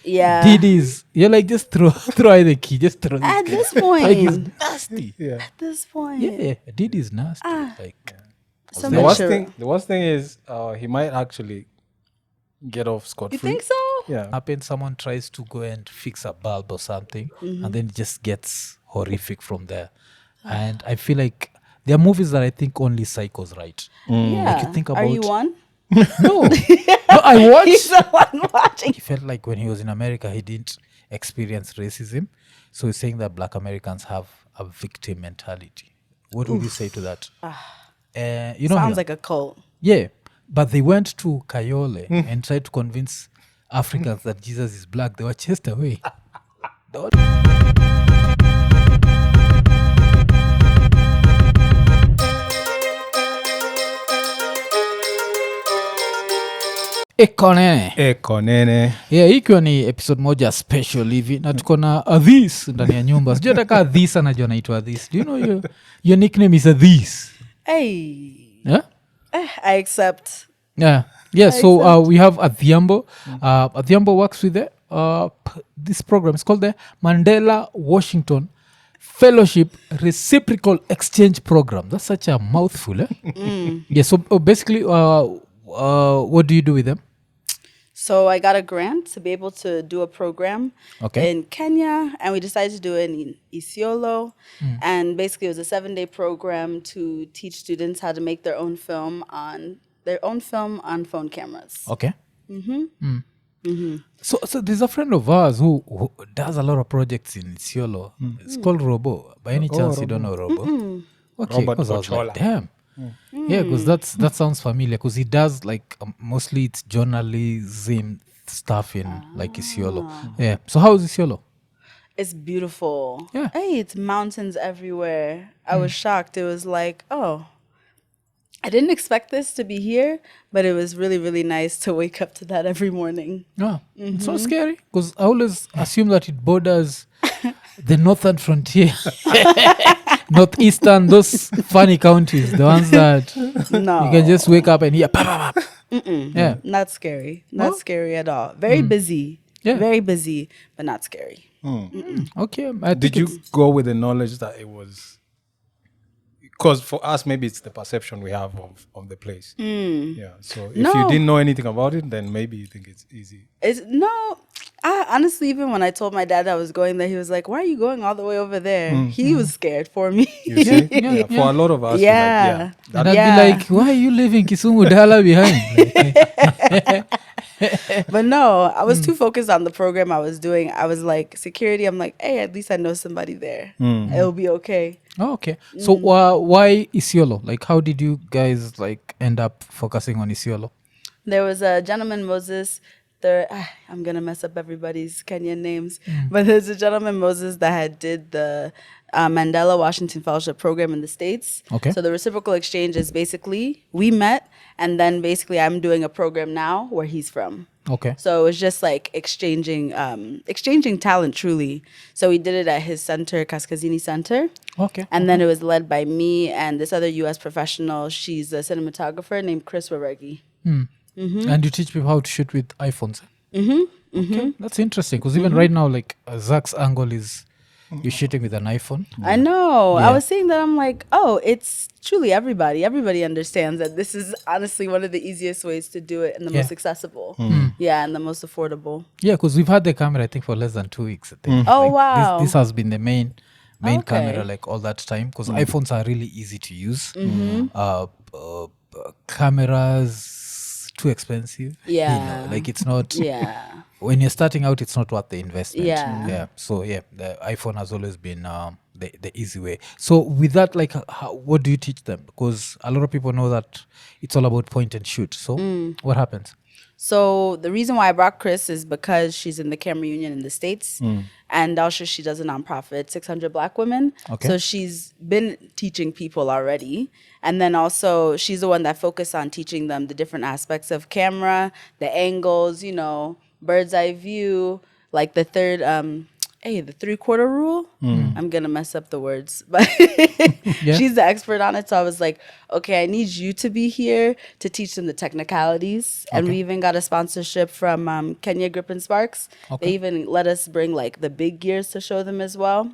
Yeah. DIDDY's, you're like, just throw away the key, just throw this At guy. this Like, he's point. nasty. Yeah. At this point. Yeah, DIDDY's nasty. Like, So The much. worst thing is he might actually get off scot free. You think so? Yeah. happens, someone tries to go and fix a bulb or something, and then it just gets horrific from there. And I feel like there are movies that I think only psychos write. Yeah. Like, you think Are you about- one? No, I He's watched. the one watching. He felt like when he was in America, he didn't experience racism. So he's saying that Black Americans have a victim mentality. What would you say to that? You know, Sounds like a cult. yeah, but they went to Kayole and tried to convince Africans that Jesus is black. They were chased away. Iko Nini. Iko Nini. Yeah, hii ikiwa ni episode moja special hivi na tuko na Athis ndani ya nyumba. Sijui hata kaa Athis anajua anaitwa Athis. Do you know your nickname is Athis? Hey. Yeah? I accept. Yeah, so we have Adhiambo. Adhiambo works with this program. It's called the Mandela Washington Fellowship Reciprocal Exchange Program. That's such a mouthful, eh? Yeah, so basically, what do you do with them? So I got a grant to be able to do a program in Kenya, and we decided to do it in Isiolo. And basically, it was a 7-day program to teach students how to make their own film on phone cameras. Okay. So there's a friend of ours who does a lot of projects in Isiolo. It's called Robo. By any chance, you don't know Robo? Okay, Robert because I was like, Ochola. damn. Yeah, because that sounds familiar. Because he does like mostly it's journalism stuff in like Isiolo. Yeah. So how is Isiolo? It's beautiful. Yeah. Hey, it's mountains everywhere. I was shocked. It was like, oh, I didn't expect this to be here, but it was really, really nice to wake up to that every morning. Yeah, it's so scary because I always assume that it borders the northern frontier, northeastern, those funny counties, the ones that No. you can just wake up and hear. Pop, pop, pop. Yeah, Not scary. Not scary at all. Very busy. Yeah. Very busy, but not scary. okay. I Did think you it's- go with the knowledge that it was? Because for us, maybe it's the perception we have of the place. Yeah. So if you No. didn't know anything about it, then maybe you think it's easy. Honestly, even when I told my dad I was going there, he was like, "Why are you going all the way over there?" He was scared for me. You see? yeah. For a lot of us, Yeah. And I'd Yeah. be like, why are you leaving Kisumu Dala behind? But no, I was too focused on the program I was doing. I was like, security, I'm like, hey, at least I know somebody there. It'll be okay. Oh, okay. So why Isiolo? Like, how did you guys like end up focusing on Isiolo? There was a gentleman, Moses. I'm going to mess up everybody's Kenyan names. But there's a gentleman, Moses, that had did the Mandela Washington Fellowship Program in the States. Okay. So the reciprocal exchange is basically, we met, and then basically I'm doing a program now where he's from. Okay. So it was just like exchanging talent, truly. So we did it at his center, Kaskazini Center. Okay. And then it was led by me and this other U.S. professional. She's a cinematographer named Chris Waregi. And you teach people how to shoot with iPhones. Okay, that's interesting because even right now, like Zach's angle is you're shooting with an iPhone. I know. Yeah. I was saying that I'm like, oh, it's truly everybody. Everybody understands that this is honestly one of the easiest ways to do it and the most accessible. Yeah, and the most affordable. Yeah, because we've had the camera I think for less than 2 weeks. I think. Oh, Like, wow. This has been the main Okay. camera like all that time because iPhones are really easy to use. Cameras too expensive. Yeah. Like it's not. Yeah. When you're starting out, it's not worth the investment. Yeah. So the iPhone has always been the easy way. So with that, like, what do you teach them? Because a lot of people know that it's all about point and shoot. So what happens? So the reason why I brought Chris is because she's in the camera union in the States. And also she does a nonprofit, 600 Black Women. Okay. So she's been teaching people already. And then also she's the one that focused on teaching them the different aspects of camera, the angles, bird's eye view, like the third hey, the 3/4 rule. I'm gonna mess up the words, but Yeah. she's the expert on it. So I was like, okay, I need you to be here to teach them the technicalities. And we even got a sponsorship from Kenya Grip and Sparks. Okay. They even let us bring like the big gears to show them as well.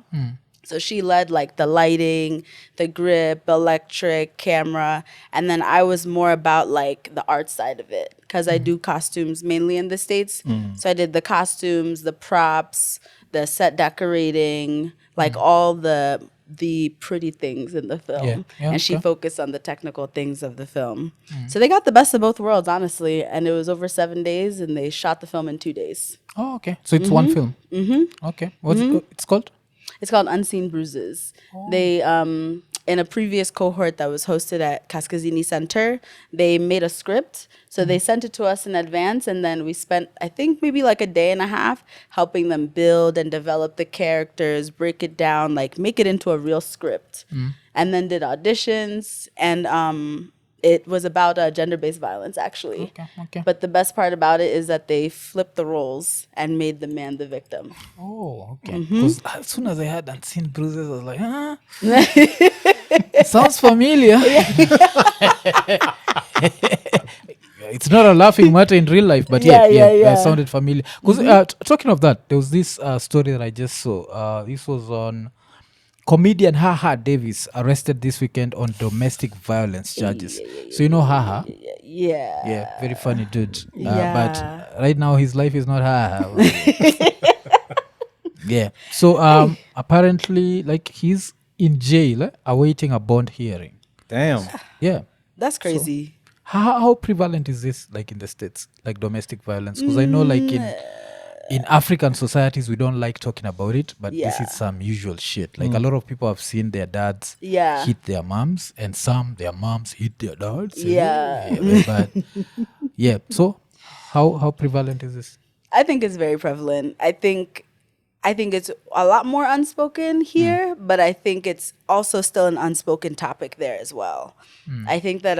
So she led like the lighting, the grip, electric, camera, and then I was more about like the art side of it because I do costumes mainly in the States. So I did the costumes, the props, the set decorating, like all the pretty things in the film. Yeah, And she okay. focused on the technical things of the film. So they got the best of both worlds, honestly. And it was over 7 days and they shot the film in 2 days. Oh, okay. So it's one film. Okay. What's it's called? It's called Unseen Bruises. They in a previous cohort that was hosted at Kaskazini Center, they made a script. So they sent it to us in advance, and then we spent, I think, maybe like a day and a half helping them build and develop the characters, break it down, like make it into a real script. And then did auditions, and it was about gender-based violence, actually. Okay. But the best part about it is that they flipped the roles and made the man the victim. Oh, okay. Because as soon as I had Unseen Bruises, I was like, huh? Sounds familiar. It's not a laughing matter in real life, but yeah, it sounded familiar. Because talking of that, there was this story that I just saw. This was on comedian Haha Davis arrested this weekend on domestic violence charges. So you know Haha? Yeah, very funny dude. But right now his life is not Haha. Yeah. So apparently, like, he's in jail awaiting a bond hearing. Damn. Yeah. That's crazy. How prevalent is this, like, in the States, like domestic violence? Because I know, like, in African societies, we don't like talking about it, but this is some usual shit. Like, a lot of people have seen their dads hit their moms, and their moms hit their dads. But yeah. So how prevalent is this? I think it's very prevalent. I think it's a lot more unspoken here, but I think it's also still an unspoken topic there as well. I think that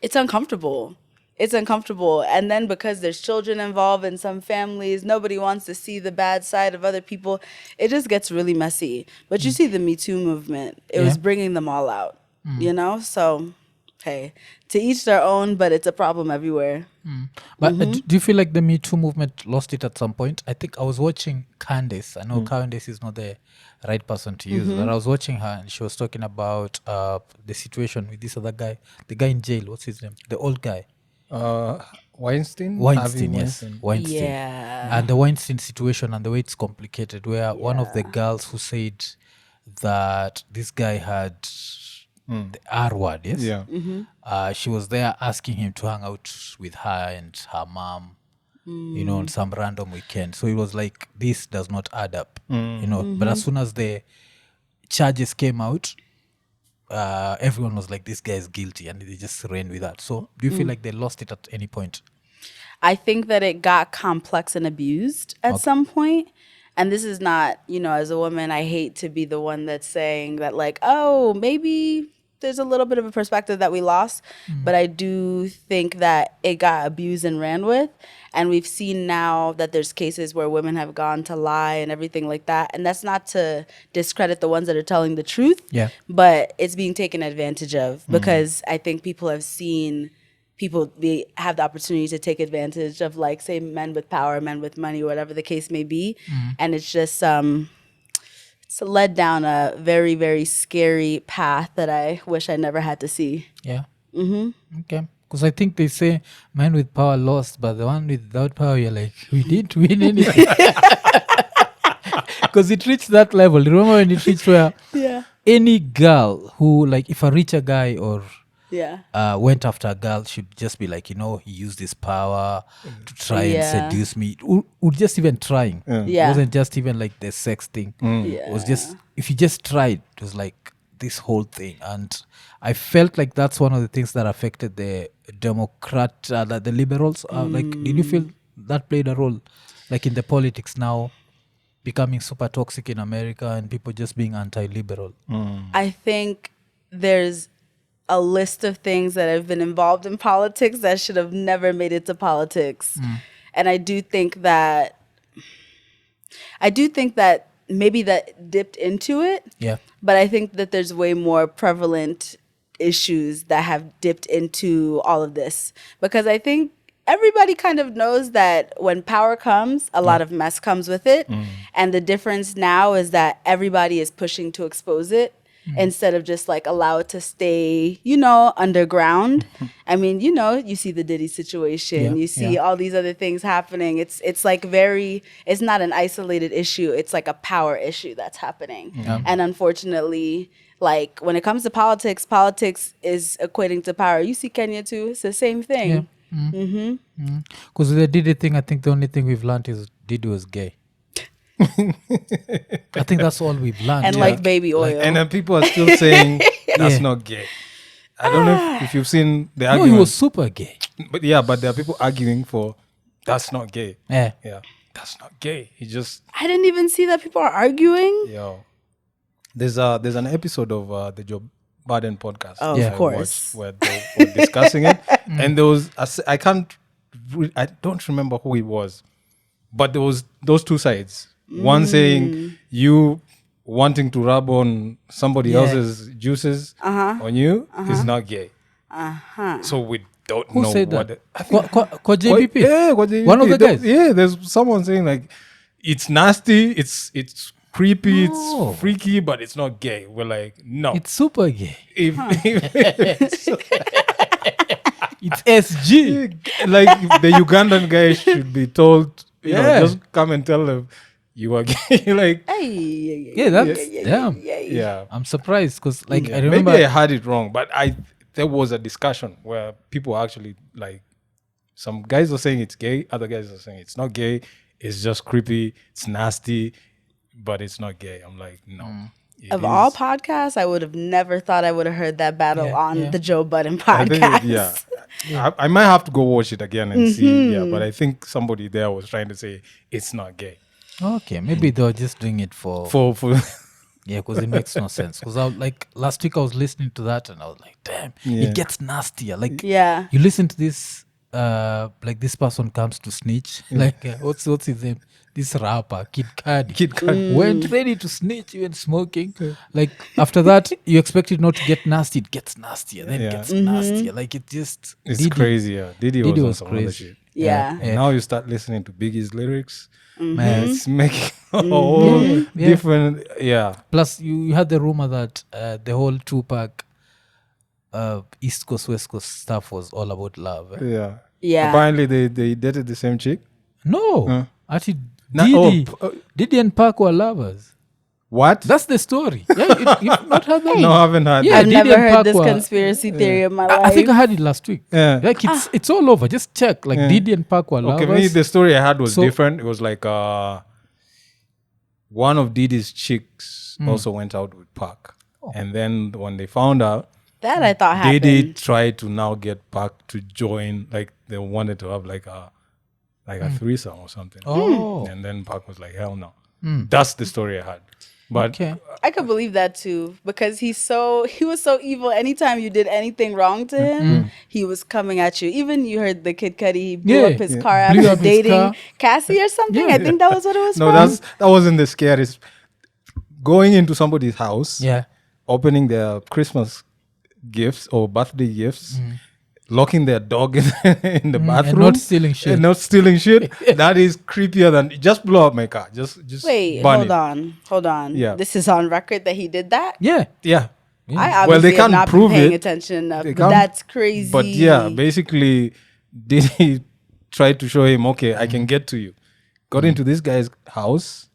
it's uncomfortable. It's uncomfortable. And then because there's children involved in some families, nobody wants to see the bad side of other people. It just gets really messy. But you see the Me Too movement. It was bringing them all out, you know? So, hey, to each their own, but it's a problem everywhere. But do you feel like the Me Too movement lost it at some point? I think I was watching Candace. I know Candace is not the right person to use, but I was watching her and she was talking about the situation with this other guy, the guy in jail. What's his name? The old guy. Weinstein, yes. Weinstein. Yeah. And the Weinstein situation and the way it's complicated, where one of the girls who said that this guy had the R word, yes? Yeah. She was there asking him to hang out with her and her mom, you know, on some random weekend. So it was like, this does not add up, you know. But as soon as the charges came out, everyone was like, this guy is guilty, and they just ran with that. So do you feel like they lost it at any point? I think that it got complex and abused at some point. And this is not, you know, as a woman, I hate to be the one that's saying that, like, oh, maybe there's a little bit of a perspective that we lost. But I do think that it got abused and ran with. And we've seen now that there's cases where women have gone to lie and everything like that. And that's not to discredit the ones that are telling the truth. Yeah. But it's being taken advantage of because I think people have seen have the opportunity to take advantage of, like, say, men with power, men with money, whatever the case may be. And it's just it's led down a very, very scary path that I wish I never had to see. Yeah. Okay. Because I think they say man with power lost, but the one without power, you're like, we didn't win anything. Because it reached that level. Remember when it reached where any girl who, like, if a richer guy or went after a girl, should just be like, you know, he used his power to try and seduce me. Would just even trying. It wasn't just even like the sex thing. It was just, if you just tried, it was like this whole thing. And I felt like that's one of the things that affected the the liberals. Like, did you feel that played a role, like, in the politics now becoming super toxic in America and people just being anti-liberal? I think there's a list of things that have been involved in politics that should have never made it to politics. And I do think that I do think that maybe that dipped into it. Yeah. But I think that there's way more prevalent issues that have dipped into all of this, because I think everybody kind of knows that when power comes, a lot of mess comes with it. And the difference now is that everybody is pushing to expose it instead of just like allow it to stay, underground. I mean, you see the Diddy situation, you see all these other things happening. It's like it's not an isolated issue. It's like a power issue that's happening. And unfortunately, like when it comes to politics is equating to power. You see Kenya too. It's the same thing. Yeah. Because with the Diddy thing, I think the only thing we've learned is Diddy was gay. I think that's all we've learned. And like baby oil. And then people are still saying that's not gay. I don't know if you've seen the No, argument. he was super gay. But there are people arguing for that's not gay. Yeah. Yeah, that's not gay. He just I didn't even see that people are arguing. There's an episode of the Joe Biden podcast. Oh, of course. Where they were discussing it, and there was I don't remember who it was, but there was those two sides. One saying you wanting to rub on somebody else's juices on you is not gay. So we don't Who know said what. that? Kwa JBP? Yeah, kwa JBP. One of the guys? There's someone saying like it's nasty, it's creepy, No. it's freaky, but it's not gay. We're like, no. It's super gay. If It's SG. like the Ugandan guy should be told, Yeah. just come and tell them you are gay. Like, Yeah, that's damn. yeah. I'm surprised because I Yeah, remember. maybe I had it wrong, but there was a discussion where people actually like some guys are saying it's gay, other guys are saying it's not gay, it's just creepy, it's nasty, but it's not gay. I'm like, no. It Of is- all podcasts, I would have never thought I would have heard that battle on the Joe Budden I think podcast. I might have to go watch it again and see. Yeah, but I think somebody there was trying to say it's not gay. Okay, maybe they were just doing it for For yeah, because it makes no sense. Because last week I was listening to that and I was like, damn, Yeah. it gets nastier. Like Yeah. you listen to this, like this person comes to snitch. Like what's his name? This rapper, Kid Cudi. Went ready to snitch, even smoking. Like after that, you expect it not to get nasty. It gets nastier. Then it gets nastier. Like it just it's Diddy- crazy. Yeah, Diddy was, was on some other crazy. shit. Yeah. And now you start listening to Biggie's lyrics. Man, It's making a whole Yeah. different. Yeah. plus you had the rumor that the whole Tupac East Coast West Coast stuff was all about love. Yeah. Yeah. Apparently they dated the same chick. No, actually, No, Diddy and Pac were lovers. What? That's the story. Yeah, you've not heard that? No, I haven't heard. Yeah, I've Diddy never and heard Pac this were- conspiracy theory in my life. I think I heard it last week. Yeah. Like it's all over. Just check. Like Diddy and Pac were Okay, lovers. maybe the story I had was So- different. It was like one of Diddy's chicks also went out with Pac. And then when they found out, That I thought happened. Diddy tried to now get Pac to join, like they wanted to have like a threesome or something. Oh. And then Pac was like, hell no. That's the story I had. But Okay. I could believe that too, because he was so evil. Anytime you did anything wrong to him, he was coming at you. Even you heard the Kid Cudi, he blew Yeah. up his Yeah. car Blew after up his dating car. Cassie or something. Yeah. I think that was what it was no, from. that wasn't the scariest. Going into somebody's house, Yeah. opening their Christmas gifts or birthday gifts, locking their dog in the bathroom, And not stealing shit. and not stealing shit. That is creepier than just blow up my car. Just Wait, burn hold on. Yeah. This is on record that he did that? Yeah. Yeah, I Well, they obviously have can't not prove been paying it. attention enough, They but can't- that's crazy. but yeah, basically, Diddy tried to show him, okay, I can get to you. Got into this guy's house,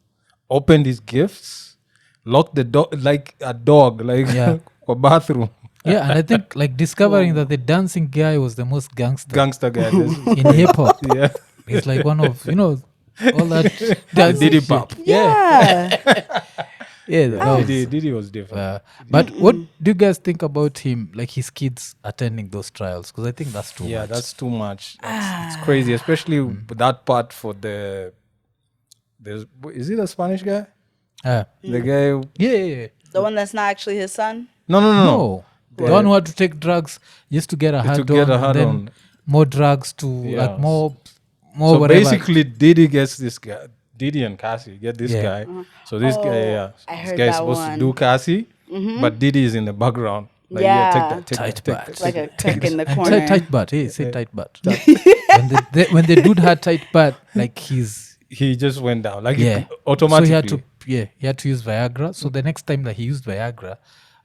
opened his gifts, locked the door like a dog, like Yeah. a bathroom. Yeah, and I think like discovering that the dancing guy was the most gangster Gangster guy. in hip hop. Yeah. It's like one of all that dancing Diddy shit. pop. yeah. Yeah, that was, Diddy was different. but what do you guys think about him, like his kids attending those trials? Because I think that's too Yeah, much. that's too much. It's crazy, especially that part for is it a Spanish guy? The guy. Yeah. The one that's not actually his son? No. No. The one who had to take drugs just to get a hard get a on, hard and then on. more drugs to Yeah. like more So whatever. basically, Diddy gets this guy. Diddy and Cassie, get this Yeah. guy. So this guy, I this heard guy is that supposed one. to do Cassie, but Diddy is in the background. Like, Yeah. take Tight that, take butt. that, Like take a that, take cook in that. the corner. Tight butt. Hey, say tight butt. when the dude had tight butt, like He just went down, like yeah, automatically. So he had to use Viagra. So the next time that he used Viagra,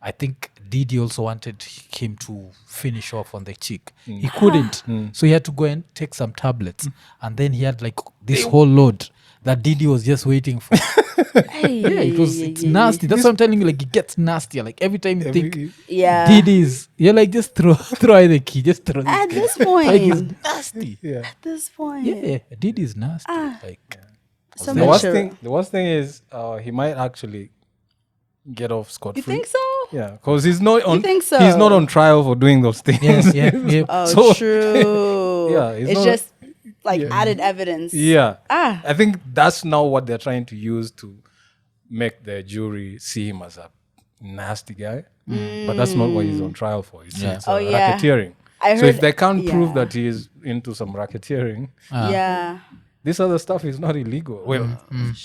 I think Diddy also wanted him to finish off on the chick. He couldn't, so he had to go and take some tablets, and then he had like this whole load that Diddy was just waiting for. Yeah, it's nasty. That's what I'm telling you. Like, it gets nastier. Like every time you think Yeah. Diddy's, you're like, just throw away the key. Just throw this At guy. this point. Like, he's nasty. Yeah. At this point. Yeah, Diddy's nasty. Like, So The much worst of- thing. The worst thing is he might actually get off scot free. You think so? Yeah, because he's not on. think so? He's not on trial for doing those things. yeah. Oh, So- true. Yeah, it's it's not- just like added evidence. Yeah. Ah. I think that's now what they're trying to use to make the jury see him as a nasty guy. But that's not what he's on trial for. It's Oh, yeah. racketeering. I So heard- if they can't prove yeah. that he is into some racketeering, Yeah. this other stuff is not illegal. Well,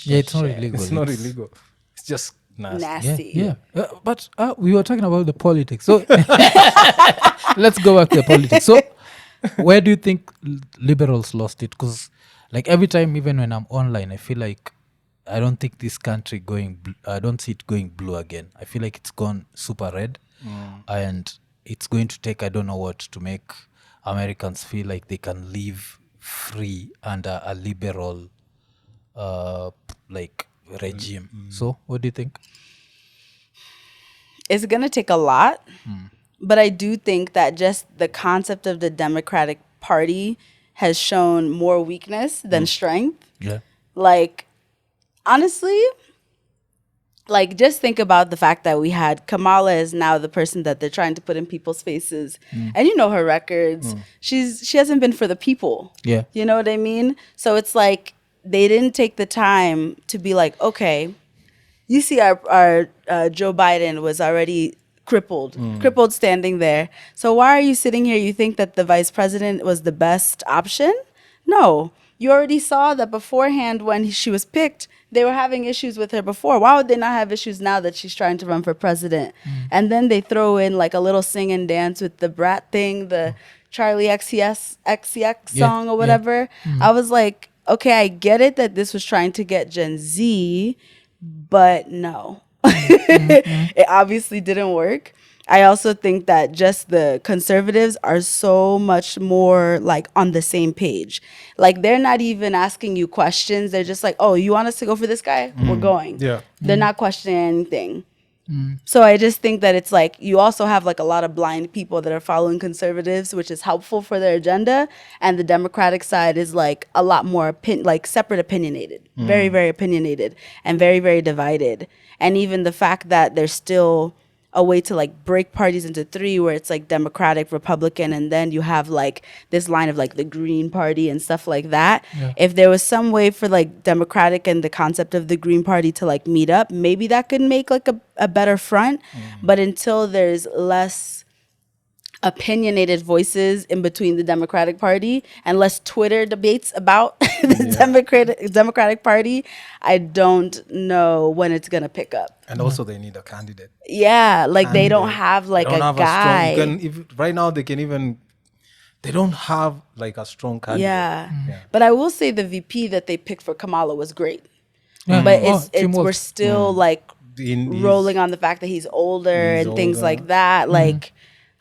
Yeah, it's not illegal. it's not illegal. It's just nasty. Nasty. Yeah. But we were talking about the politics. So let's go back to the politics. So where do you think liberals lost it? Because like every time, even when I'm online, I feel like I don't think this country I don't see it going blue again. I feel like it's gone super red. And it's going to take, I don't know what, to make Americans feel like they can live free under a liberal like regime. So what do you think? It's going to take a lot. But I do think that just the concept of the Democratic Party has shown more weakness than strength. Yeah. Like, honestly, like, just think about the fact that we had Kamala is now the person that they're trying to put in people's faces. And you know her records. She hasn't been for the people. Yeah. You know what I mean? So it's like they didn't take the time to be like, okay, you see our Joe Biden was already crippled standing there. So why are you sitting here? You think that the vice president was the best option? No. You already saw that beforehand when she was picked, they were having issues with her before. Why would they not have issues now that she's trying to run for president? And then they throw in like a little sing and dance with the brat thing, the Charlie XCX song or whatever. I was like, okay, I get it that this was trying to get Gen Z, but no. It obviously didn't work. I also think that just the conservatives are so much more like on the same page. Like they're not even asking you questions. They're just like, oh, you want us to go for this guy? We're going. Yeah. They're not questioning anything. So I just think that it's like you also have like a lot of blind people that are following conservatives, which is helpful for their agenda. And the Democratic side is like a lot more like separate opinionated, very, very opinionated and very, very divided. And even the fact that there's still a way to like break parties into three where it's like Democratic, Republican, and then you have like this line of like the Green Party and stuff like that. If there was some way for like Democratic and the concept of the Green Party to like meet up, maybe that could make like a better front. But until there's less opinionated voices in between the Democratic Party and less Twitter debates about the Democratic Party, I don't know when it's gonna pick up. And also, they need a candidate. Yeah, like they don't have like They don't a have guy. A strong, right now, they don't have like a strong candidate. Yeah. But I will say the VP that they picked for Kamala was great. Yeah. But Tim we're Walz. still like rolling on the fact that he's older and things like that. Like,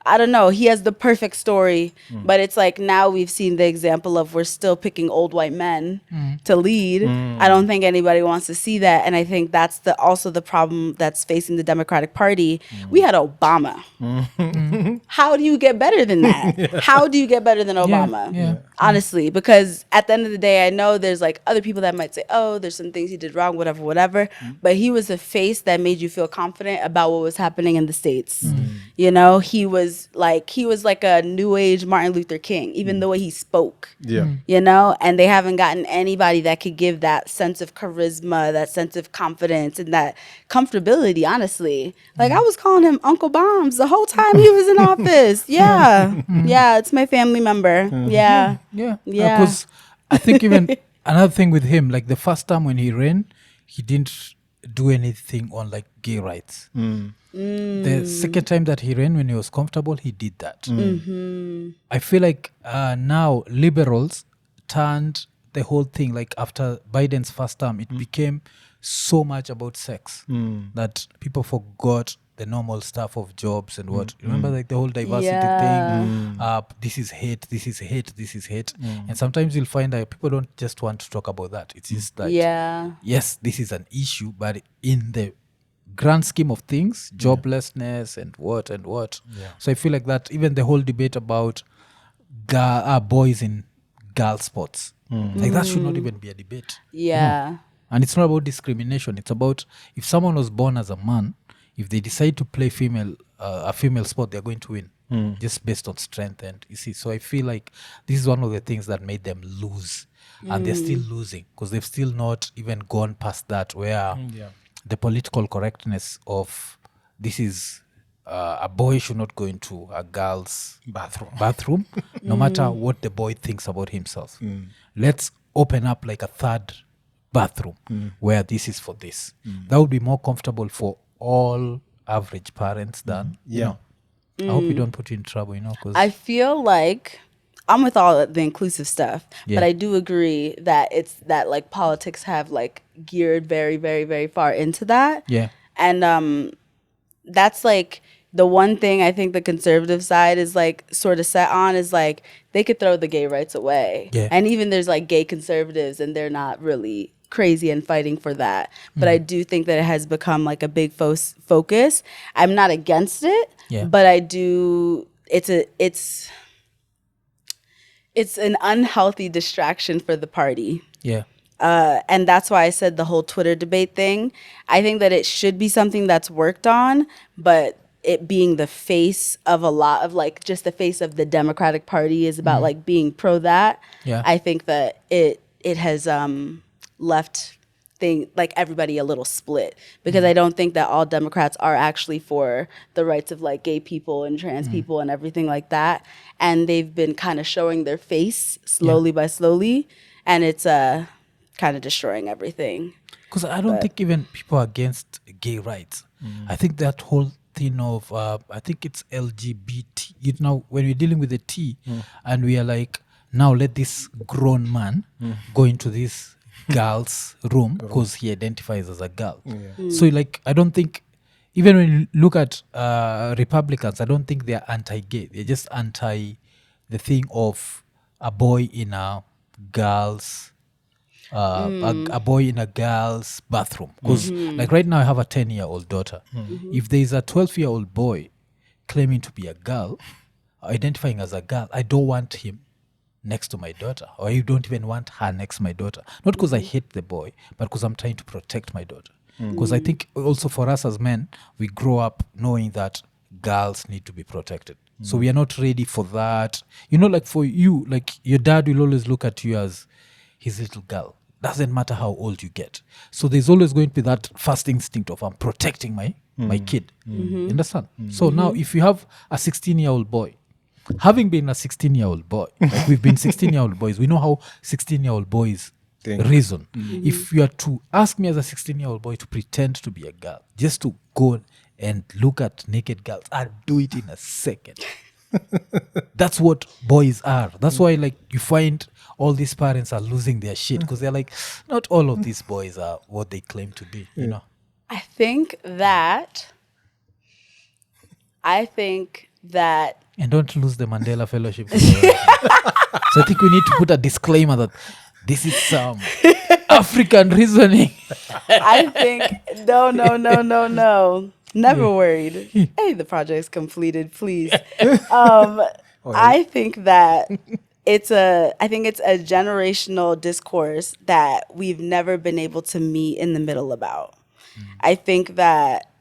I don't know. He has the perfect story, but it's like now we've seen the example of we're still picking old white men to lead. I don't think anybody wants to see that, and I think that's also the problem that's facing the Democratic Party. We had Obama. How do you get better than that? How do you get better than Obama? Yeah. Honestly, because at the end of the day, I know there's like other people that might say, oh, there's some things he did wrong, whatever. But he was a face that made you feel confident about what was happening in the States. You know, he was like a new age Martin Luther King, even the way he spoke. Yeah. You know, and they haven't gotten anybody that could give that sense of charisma, that sense of confidence, and that comfortability, honestly. Like, I was calling him Uncle Bombs the whole time he was in office. Yeah. Yeah, it's my family member. Yeah. Yeah. Yeah. Because I think even another thing with him, like the first time when he ran, he didn't do anything on like gay rights. The second time that he ran, when he was comfortable, he did that. I feel like now liberals turned the whole thing, like after Biden's first term, it became so much about sex that people forgot the normal stuff of jobs and what. Remember, like the whole diversity thing. This is hate. This is hate. This is hate. And sometimes you'll find that people don't just want to talk about that. It's just like, yes, this is an issue, but in the grand scheme of things, joblessness and what and what. So I feel like that even the whole debate about boys in girl sports, like that should not even be a debate. And it's not about discrimination. It's about if someone was born as a man, if they decide to play a female sport, they're going to win just based on strength. And you see, so I feel like this is one of the things that made them lose, and they're still losing because they've still not even gone past that where the political correctness of this is a boy should not go into a girl's bathroom no matter what the boy thinks about himself. Let's open up like a third bathroom where this is for this. That would be more comfortable for all average parents than I hope we don't put you in trouble, because I feel like I'm with all the inclusive stuff, but I do agree that it's that like politics have like geared very, very, very far into that. And that's like the one thing I think the conservative side is like sort of set on is like they could throw the gay rights away. And even there's like gay conservatives and they're not really crazy and fighting for that. But I do think that it has become like a big focus. I'm not against it, but I do, it's an unhealthy distraction for the party. And that's why I said the whole Twitter debate thing. I think that it should be something that's worked on, but it being the face of a lot of like just the face of the Democratic Party is about like being pro that. I think that it has left like everybody a little split because I don't think that all Democrats are actually for the rights of like gay people and trans people and everything like that. And they've been kind of showing their face slowly by slowly, and it's kind of destroying everything. Because I don't think even people are against gay rights. I think that whole thing of I think it's LGBT. When we're dealing with the T, and we are like, now let this grown man go into this girl's room because he identifies as a girl. So like, I don't think, even when you look at Republicans, I don't think they're anti-gay. They're just anti the thing of a boy in a girl's a boy in a girl's bathroom. Because like right now I have a 10-year-old daughter. If there is a 12-year-old boy claiming to be a girl, identifying as a girl, I don't want him next to my daughter, or you don't even want her next to my daughter. Not because I hate the boy, but because I'm trying to protect my daughter. Because I think also for us as men, we grow up knowing that girls need to be protected. So we are not ready for that. Like for you, like your dad will always look at you as his little girl. Doesn't matter how old you get. So there's always going to be that first instinct of I'm protecting my kid. You understand? So now if you have a 16-year-old boy, having been a 16-year-old boy, like we've been 16-year-old boys, we know how 16-year-old boys reason. If you are to ask me as a 16-year-old boy to pretend to be a girl, just to go and look at naked girls, I'll do it in a second. That's what boys are. That's why like you find all these parents are losing their shit because they're like, not all of these boys are what they claim to be, I think that and don't lose the Mandela Fellowship. So I think we need to put a disclaimer that this is some African reasoning. I think no. Never worried. Hey, the project's completed, please. I think that it's a generational discourse that we've never been able to meet in the middle about. I think that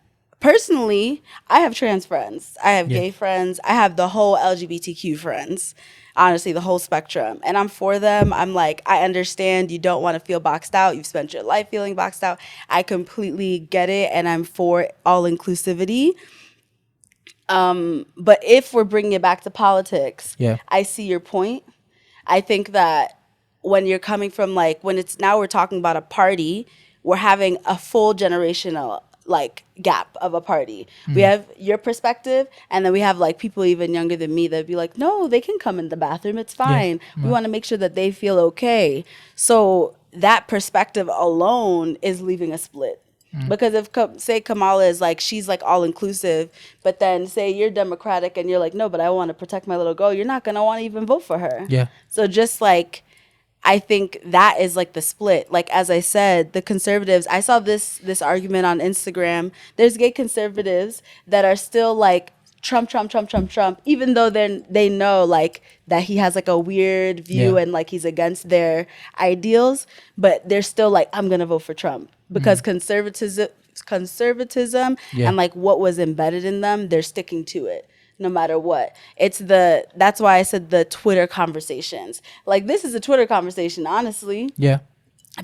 personally, I have trans friends. I have gay friends. I have the whole LGBTQ friends. Honestly, the whole spectrum. And I'm for them. I'm like, I understand you don't want to feel boxed out. You've spent your life feeling boxed out. I completely get it. And I'm for all inclusivity. But if we're bringing it back to politics, I see your point. I think that when you're coming from like, when it's now we're talking about a party, we're having a full generational like gap of a party. We have your perspective, and then we have like people even younger than me that'd be like, no, they can come in the bathroom, it's fine. We want to make sure that they feel okay. So that perspective alone is leaving a split. Because if say Kamala is like, she's like all inclusive, but then say you're Democratic and you're like, no, but I want to protect my little girl, you're not gonna want to even vote for her. So just like, I think that is like the split. Like, as I said, the conservatives, I saw this argument on Instagram. There's gay conservatives that are still like Trump, even though they know like that he has like a weird view and like he's against their ideals, but they're still like, I'm gonna vote for Trump because conservatism and like what was embedded in them, they're sticking to it no matter what. That's why I said the Twitter conversations. Like, this is a Twitter conversation, honestly.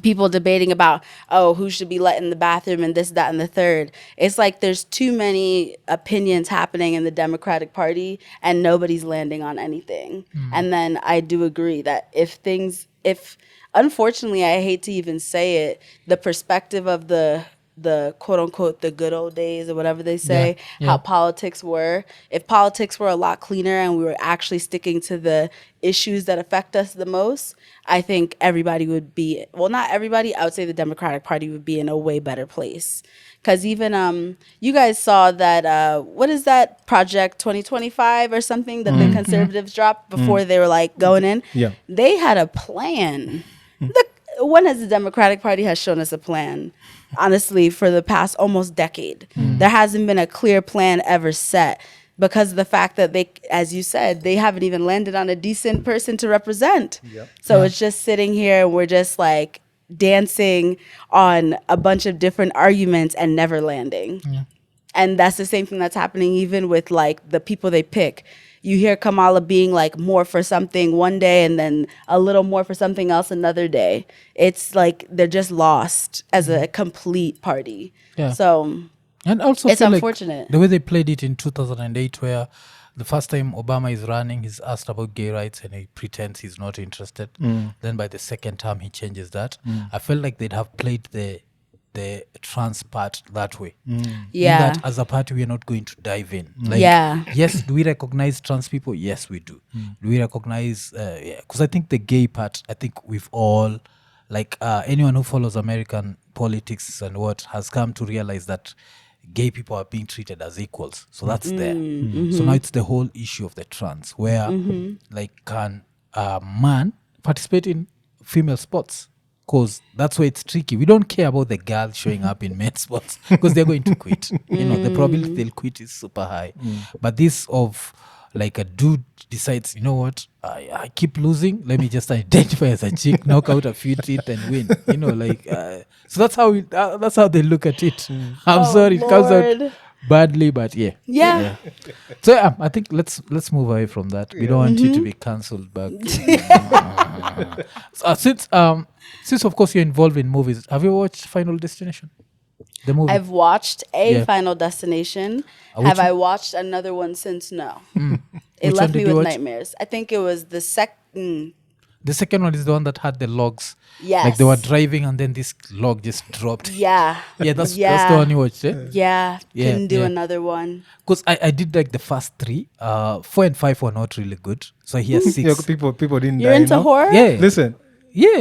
People debating about, oh, who should be let in the bathroom and this, that, and the third. It's like there's too many opinions happening in the Democratic Party and nobody's landing on anything. And then I do agree that if unfortunately, I hate to even say it, the perspective of the quote unquote the good old days or whatever they say, how politics were, if politics were a lot cleaner and we were actually sticking to the issues that affect us the most, I think everybody would be, well, not everybody, I would say the Democratic Party would be in a way better place. Because even you guys saw that, what is that, Project 2025 or something that the conservatives dropped before they were like going in? They had a plan. When has the Democratic Party has shown us a plan? Honestly, for the past almost decade, there hasn't been a clear plan ever set because of the fact that they, as you said, they haven't even landed on a decent person to represent. So it's just sitting here and we're just like dancing on a bunch of different arguments and never landing. And that's the same thing that's happening even with like the people they pick. You hear Kamala being like more for something one day and then a little more for something else another day. It's like they're just lost as a complete party. So and also it's unfortunate. Like the way they played it in 2008, where the first time Obama is running, he's asked about gay rights and he pretends he's not interested. Then by the second term, he changes that. I felt like they'd have played the trans part that way. That as a party we are not going to dive in. Like, yes, do we recognize trans people? Yes, we do. Do we recognize because I think the gay part, I think we've all, like anyone who follows American politics and what has come to realize that gay people are being treated as equals. So that's there. So now it's the whole issue of the trans, where like, can a man participate in female sports? Because that's where it's tricky. We don't care about the girls showing up in men's sports because they're going to quit. You know, the probability they'll quit is super high. But this of like a dude decides, you know what, I keep losing, let me just identify as a chick, knock out a few teeth and win. You know, like so that's how they look at it. I'm sorry, it comes out badly, but so I think let's move away from that. We don't want you to be cancelled back. Since of course you're involved in movies, have you watched Final Destination, the movie? I've watched a Final Destination. Have I watched another one since? No. It left me with nightmares. I think it was the second. The second one is the one that had the logs. Yes. Like they were driving and then this log just dropped. That's the one you watched, eh? Couldn't do another one. Because I did like the first 3. 4 and 5 were not really good. So I hear 6. People didn't You're die. into horror? Yeah. Listen.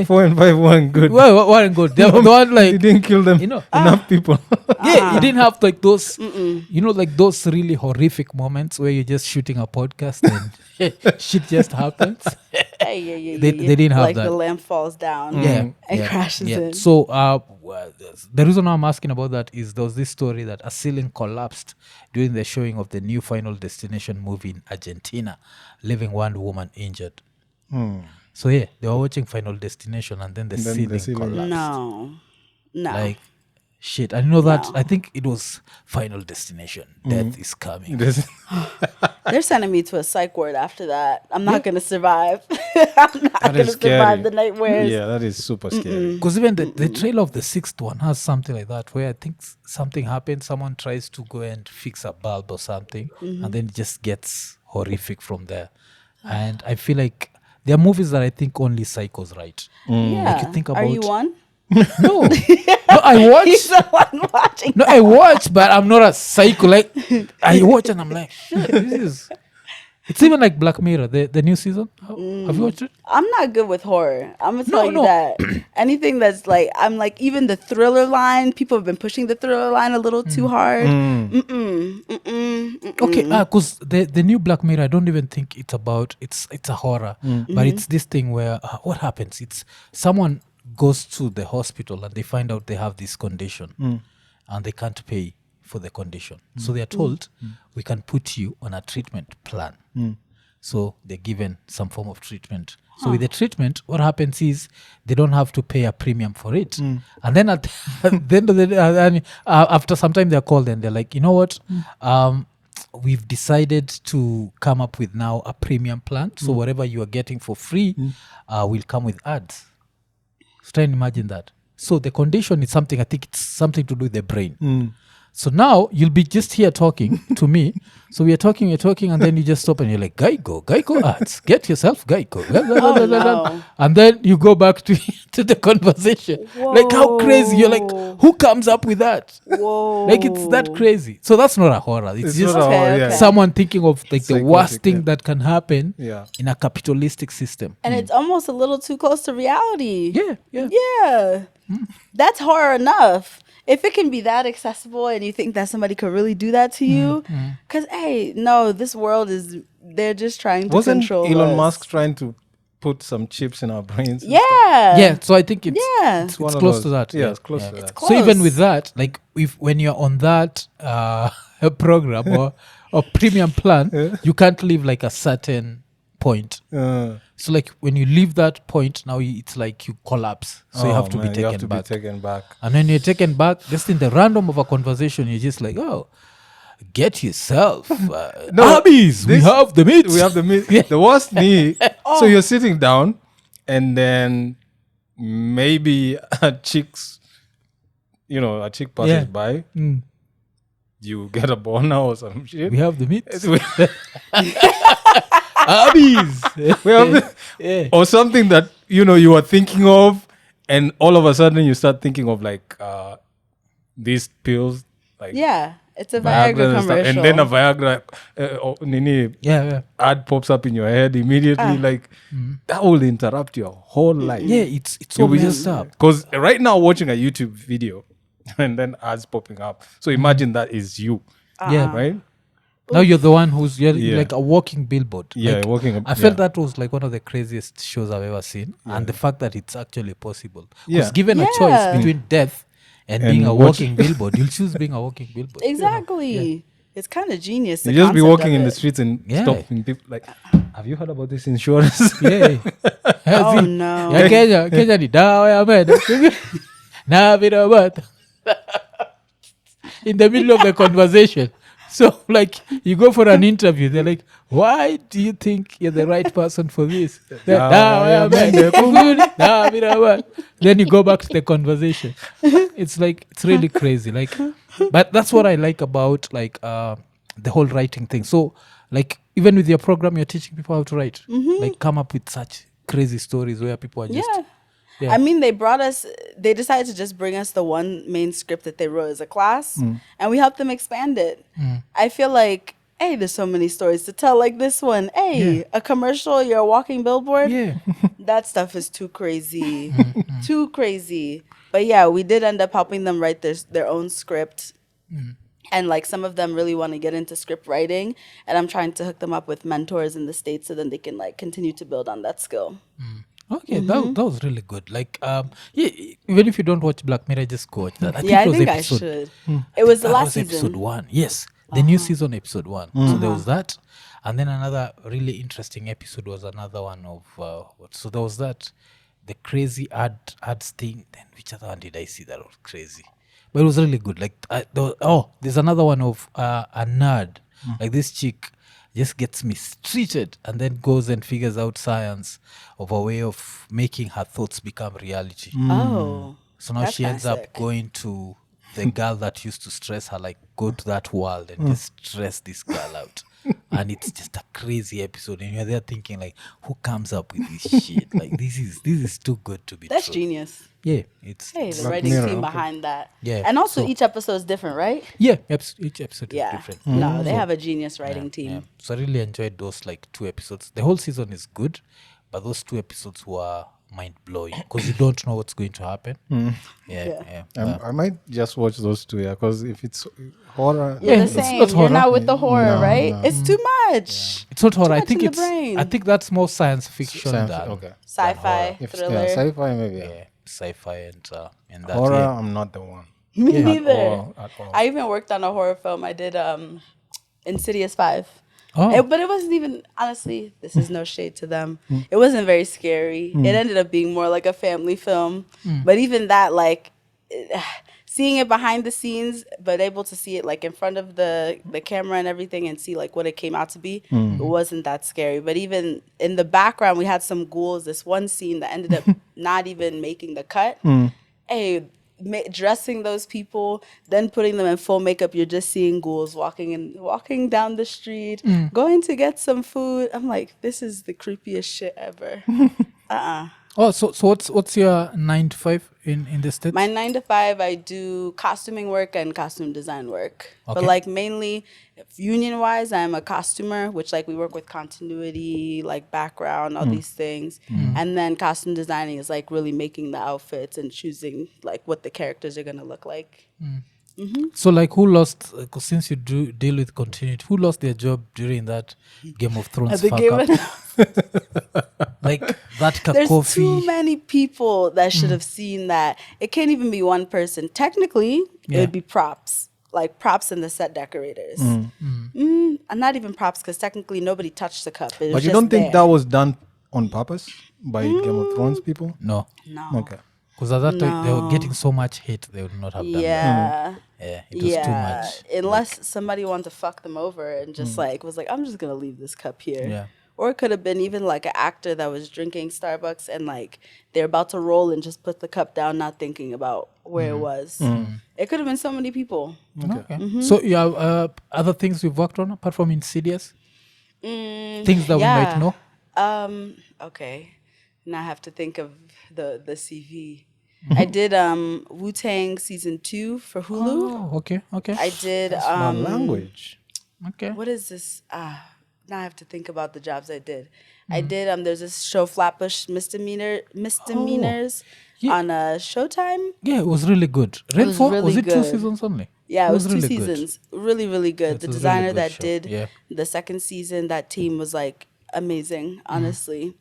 4 and 5 weren't good. Well, weren't good. The one like you didn't kill them. You know, enough people. You didn't have like those, you know, like those really horrific moments where you're just shooting a podcast and shit just happens. They didn't have like that. The lamp falls down and crashes in. So the reason why I'm asking about that is there was this story that a ceiling collapsed during the showing of the new Final Destination movie in Argentina, leaving one woman injured. So they were watching Final Destination and then the ceiling collapsed. No. Like, shit. I know that. I think it was Final Destination. Death is coming. They're sending me to a psych ward after that. I'm not going to survive. I'm not going to survive the nightmares. Yeah, that is super scary. Because even the trailer of the 6th one has something like that, where I think something happens, someone tries to go and fix a bulb or something, and then it just gets horrific from there. And I feel like there are movies that I think only psychos write. Yeah. Like you think Are you about- one? No, no, I watch. He's the one watching. No, I watch, but I'm not a psycho. Like I watch and I'm like, shit, this is. It's even like Black Mirror, the new season. Have you watched it? I'm not good with horror. I'm gonna tell you no. that. Anything that's like, I'm like, even the thriller line, people have been pushing the thriller line a little too hard. Okay, because the new Black Mirror, I don't even think it's about it's a horror, but it's this thing where what happens? It's someone goes to the hospital and they find out they have this condition, and they can't pay for the condition, so they are told we can put you on a treatment plan. So they're given some form of treatment. So with the treatment, what happens is they don't have to pay a premium for it. And then at the end of the day, after some time they're called and they're like, you know what? We've decided to come up with now a premium plan. So whatever you are getting for free will come with ads. So try and imagine that. So the condition is something, I think it's something to do with the brain. So now you'll be just here talking to me. So we're talking, and then you just stop and you're like, Geico ads, get yourself Geico. No. And then you go back to the conversation. Like how crazy. You're like, who comes up with that? Whoa. Like it's that crazy. So that's not a horror. It's just not a horror, Okay. someone thinking of like the worst Psychotic, thing that can happen Yeah. in a capitalistic system. And it's almost a little too close to reality. Yeah. Yeah. That's horror enough. If it can be that accessible and you think that somebody could really do that to you, because, hey, no, this world is, they're just trying to Wasn't control Elon us. Musk trying to put some chips in our brains? and Yeah. Yeah, so I think it's Yeah. it's one of close those. to that. Yeah, it's close to that. Close. So even with that, like when you're on that program or premium plan, you can't leave like a certain point. So like when you leave that point, now it's like you collapse. So you have to be taken back. And when you're taken back, just in the random of a conversation, you're just like, oh, get yourself. Arby's, we have the meat. We have the meat. Yeah. The worst me. So you're sitting down, and then maybe a chick passes by. You get a boner or some shit. We have the meat. We Arby's. have or something that you are thinking of, and all of a sudden you start thinking of like these pills, like Yeah. It's a Viagra and stuff, commercial. and then a Viagra Nini Yeah. ad pops up in your head immediately. Like that will interrupt your whole life. Yeah, it's so messed up. Because right now watching a YouTube video and then ads popping up. So imagine that is you, Yeah. right? Now you're the one who's you're Yeah. like a walking billboard. Yeah, Like, walking. I felt that was like one of the craziest shows I've ever seen, and the fact that it's actually possible. Yeah. Because given a Yeah. choice between death and being a watch- walking billboard, you'll choose being a walking billboard. Exactly. It's kind of genius. You the just be concept walking of in the it. streets and Yeah. stopping people like, have you heard about this insurance? Yeah. Oh, See, no. ya Kenya ni dawa ya meda. Na vile bata. In the middle of the conversation. So like you go for an interview, they're like, why do you think you're the right person for this? Dawa ya meda. Na vile bata. Then you go back to the conversation. It's like it's really crazy. Like, but that's what I like about like the whole writing thing. So like even with your program, you're teaching people how to write. Like come up with such crazy stories where people are just Yeah. I mean, they decided to just bring us the one main script that they wrote as a class, and we helped them expand it. I feel like, hey, there's so many stories to tell, like this one. Hey, a commercial, you're a walking billboard. Yeah. That stuff is too crazy. Too crazy. But yeah, we did end up helping them write their own script. And like some of them really want to get into script writing, and I'm trying to hook them up with mentors in the States so then they can like continue to build on that skill. Okay, that was really good. Like, yeah, even if you don't watch Black Mirror, just go watch that. Yeah, I it was think episode, I should. It was the that last was season. episode 1. Yes, the new season, episode 1. So there was that, and then another really interesting episode was another one of. So there was that, the crazy ads thing. Then which other one did I see that was crazy? But it was really good. Like, there's another one of a nerd, like this chick. Just gets mistreated and then goes and figures out science of a way of making her thoughts become reality. Oh. So now That's she ends kinda up sick. going to the girl that used to stress her, like go to that world and just stress this girl out. and it's just a crazy episode, and you're there thinking like, who comes up with this shit? Like this is too good to be That's true. genius. Yeah, it's Hey, the Black writing Mirror, team okay. behind that. Yeah, And also so- each episode is different, right? yeah. Each episode is Yeah. different. No, they have a genius writing team. Yeah. So I really enjoyed those like 2 episodes. The whole season is good, but those 2 episodes were mind blowing because you don't know what's going to happen. Yeah. I might just watch those 2, because if it's horror, You're Yeah, the it's same. not You're horror. not with the horror, No, right? no. It's too much. It's not horror. I much think in the it's. brain. I think that's more science fiction science, than okay. Sci-fi, If thriller. sci-fi, maybe. yeah, sci-fi and that. Horror, Yeah. I'm not the one. Me Yeah. neither. At all. I even worked on a horror film. I did Insidious 5. Oh, But it wasn't even, honestly, this is no shade to them. It wasn't very scary. It ended up being more like a family film. But even that, like, seeing it behind the scenes, but able to see it like in front of the camera and everything and see like what it came out to be, it wasn't that scary. But even in the background, we had some ghouls. This one scene that ended up not even making the cut. Hey, dressing those people, then putting them in full makeup, you're just seeing ghouls walking down the street, going to get some food. I'm like, this is the creepiest shit ever. oh. So what's your 9 to 5 in the States? My 9 to 5, I do costuming work and costume design work. But Okay. like mainly union wise, I'm a costumer, which like we work with continuity, like background, all these things. And then costume designing is like really making the outfits and choosing like what the characters are going to look like. So like, who lost? 'Cause since you do deal with continuity, who lost their job during that Game of Thrones At the fuck Game up? Like that There's coffee. too many people that should have seen that. It can't even be one person. Technically, it Yeah. would be props, like props and the set decorators. And not even props, because technically nobody touched the cup. It was But you just don't think there. that was done on purpose by Game of Thrones people? No, No. Okay. because at that time they were getting so much hate, they would not have done that. Yeah. Yeah, it was too much. Unless somebody wanted to fuck them over and just like was like, I'm just gonna leave this cup here. Yeah. Or it could have been even like an actor that was drinking Starbucks and like they're about to roll and just put the cup down, not thinking about where it was. It could have been so many people. Okay. So you have other things you've worked on apart from Insidious? Things that we might know? Okay. Now I have to think of the CV. I did Wu-Tang season 2 for Hulu. Oh, okay. I did My language. Okay. what is this? Now I have to think about the jobs I did. I did there's this show Flatbush Misdemeanors Yeah. on Showtime. Yeah, it was really good. Red was 4, really was it 2 good. seasons only? Yeah, it was 2 really good. seasons. Really, really good. It The was a designer really good that show. did Yeah. the second season, that team was like amazing, honestly.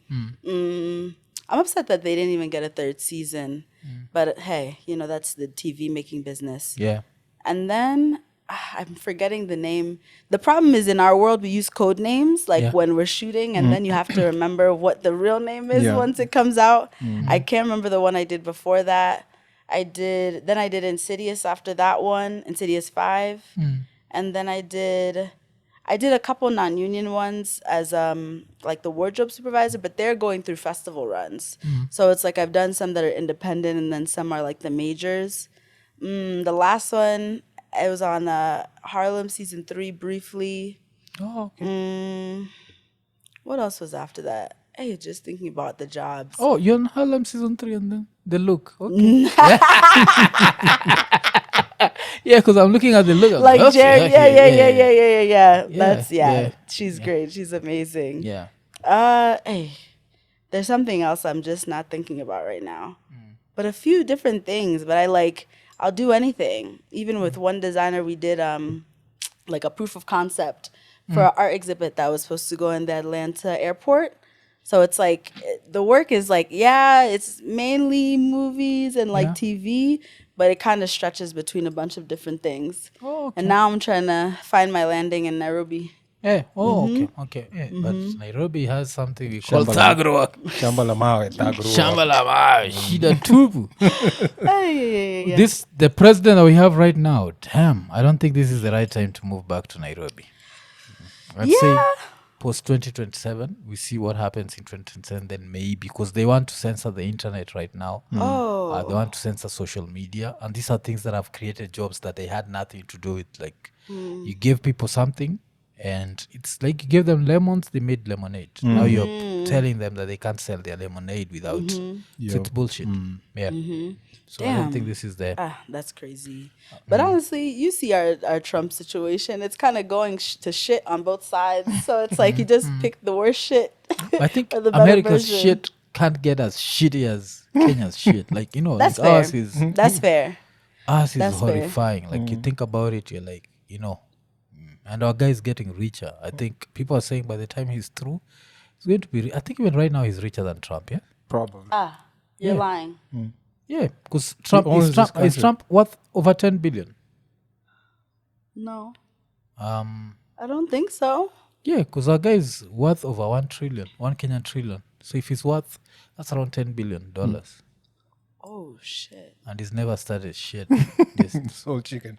I'm upset that they didn't even get a 3rd season. But hey, that's the TV making business. Yeah. And then I'm forgetting the name. The problem is in our world, we use code names like Yeah. when we're shooting, and then you have to remember what the real name is Yeah. once it comes out. I can't remember the one I did before that. I did Insidious after that one, Insidious 5. And then I did a couple non-union ones as like the wardrobe supervisor, but they're going through festival runs. So it's like I've done some that are independent and then some are like the majors. The last one, it was on Harlem season 3 briefly. Oh, okay. What else was after that? Hey, just thinking about the jobs. Oh, you're on Harlem season 3 and then the look. Okay. Yeah, because I'm looking at the look. I'm Like okay, Jerry, okay, yeah. That's yeah. She's great. She's amazing. Yeah. Hey, there's something else I'm just not thinking about right now. But a few different things. But I'll do anything. Even with one designer, we did like a proof of concept for an art exhibit that was supposed to go in the Atlanta airport. So it's like the work is like, it's mainly movies and like TV, but it kind of stretches between a bunch of different things. Oh, okay. And now I'm trying to find my landing in Nairobi. Yeah. Oh, okay. Yeah. But Nairobi has something we call Tagro. Shamba la mawe, Tagro. Shambalama, Shida Tubu. Yeah. The president that we have right now, damn, I don't think this is the right time to move back to Nairobi. I'd say post 2027, we see what happens in 2027, then maybe, because they want to censor the internet right now. They want to censor social media. And these are things that have created jobs that they had nothing to do with. Like, you give people something And it's like you gave them lemons, they made lemonade. Now you're telling them that they can't sell their lemonade without. So it's bullshit. Yeah. So I don't think this is there. That's crazy. But honestly, you see our Trump situation. It's kind of going to shit on both sides. So it's like you just pick the worst shit. I think or the better America's version. shit can't get as shitty as Kenya's shit. Like, That's like fair. ours is That's fair. ours is That's fair. horrifying. Like you think about it, you're like, and our guy is getting richer. I think people are saying by the time he's through, he's going to be. I think even right now he's richer than Trump. Yeah. Probably. You're lying. Yeah, because Trump owns is this Trump, country. worth over 10 billion. No, Um, I don't think so. yeah, because our guy is worth over 1 trillion, 1 Kenyan trillion. So if he's worth, that's around $10 billion, Oh shit. and he's never started shit. Just, Soul chicken.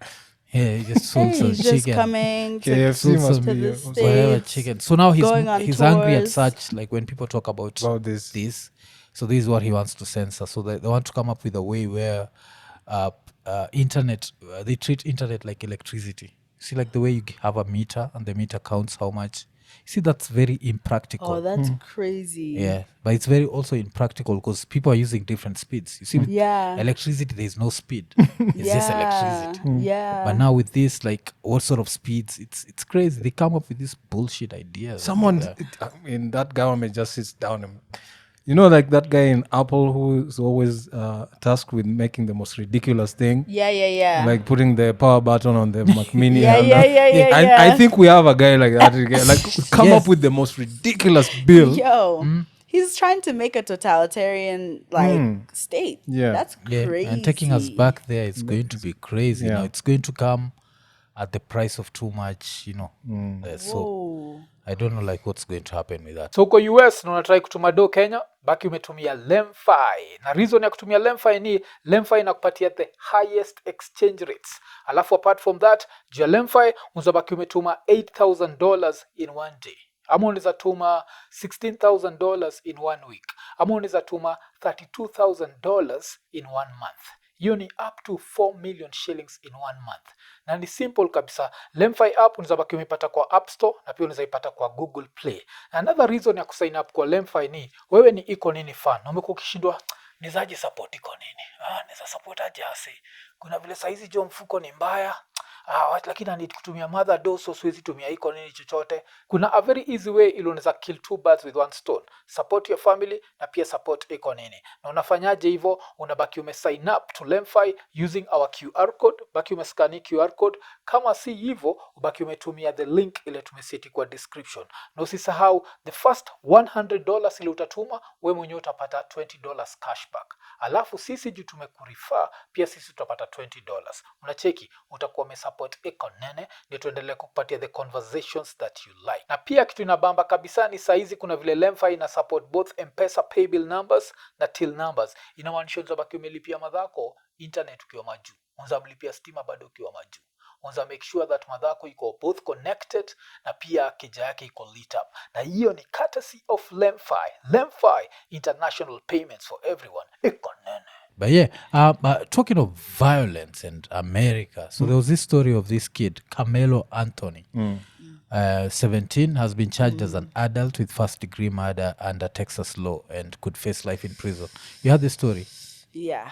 yeah, he just sold some He's just chicken. coming to KFC must to be the Whatever States. chicken. So now going on he's angry at tours. such, like when people talk about this. So this is what he wants to censor. So they want to come up with a way where internet, they treat internet like electricity. See, like the way you have a meter and the meter counts how much. See, that's very impractical. Oh, that's crazy. Yeah, but it's very also impractical because people are using different speeds. You see, with Yeah. electricity, there's no speed. It's just electricity. Yeah. But now with this, like, what sort of speeds? It's crazy. They come up with this bullshit ideas. Someone in that government just sits down and, like that guy in Apple who's always tasked with making the most ridiculous thing. Yeah. Like putting the power button on the Mac Mini. Yeah, and yeah, yeah. I think we have a guy like that. Like come Yes. up with the most ridiculous bill. Yo, he's trying to make a totalitarian state. Yeah. That's Yeah, crazy. and taking us back there, it's going to be crazy. Yeah. It's going to come at the price of too much, so Whoa. I don't know like what's going to happen with that. So uko US na unatrai kutuma do Kenya, baki umetumia LemFi. Na reason ya kutumia LemFi ni LemFi inakupatia the highest exchange rates. Alafu apart from that, juu ya LemFi unabaki umetuma $8,000 in one day. Ama unaweza tuma $16,000 in 1 week. Ama unaweza tuma $32,000 in 1 month. Hiyo ni up to 4 million shillings in 1 month. Na ni simple kabisa. LemFi app unaweza baki umepata kwa App Store na pia unaweza ipata kwa Google Play. Another reason ya kusign up kwa LemFi ni wewe ni IKONINI fan. Na umekuwa ukishindwa nizaje support IKONINI. Naweza support aje asi. Kuna vile saizi jo mfuko ni mbaya. Lakini need kutumia mother dose, so siwezi tumia IKONINI chochote. Kuna a very easy way ili unaweza kill 2 birds with 1 stone. Support your family na pia support IKONINI. Na unafanyaje hivyo? Unabaki umesign up to LemFi using our QR code. Baki umescan QR code. Kama si hivyo, ubaki umetumia the link ile tumeseti kwa description. Na usisahau the first $100 ile utatuma, wewe mwenyewe utapata $20 cashback. Alafu sisi juu tumekurefer, pia sisi tutapata $20. Unacheki, utakuwa umesupport IKONINI ndio tuendelee kukupatia the conversations that you like. Na pia kitu inabamba kabisa ni saizi kuna vile LemFi ina support both M-Pesa paybill numbers na till numbers. Inamaanisha unabaki umelipia madhako internet ukiwa majuu. Unaweza mlipia stima bado ukiwa majuu. Unaweza make sure that madhako iko both connected na pia keja yake iko lit up. Na hiyo ni courtesy of LemFi. LemFi, international payments for everyone. IKONINI. But yeah, talking of violence and America, so there was this story of this kid, Carmelo Anthony, 17, has been charged as an adult with first-degree murder under Texas law and could face life in prison. You heard the story? Yeah.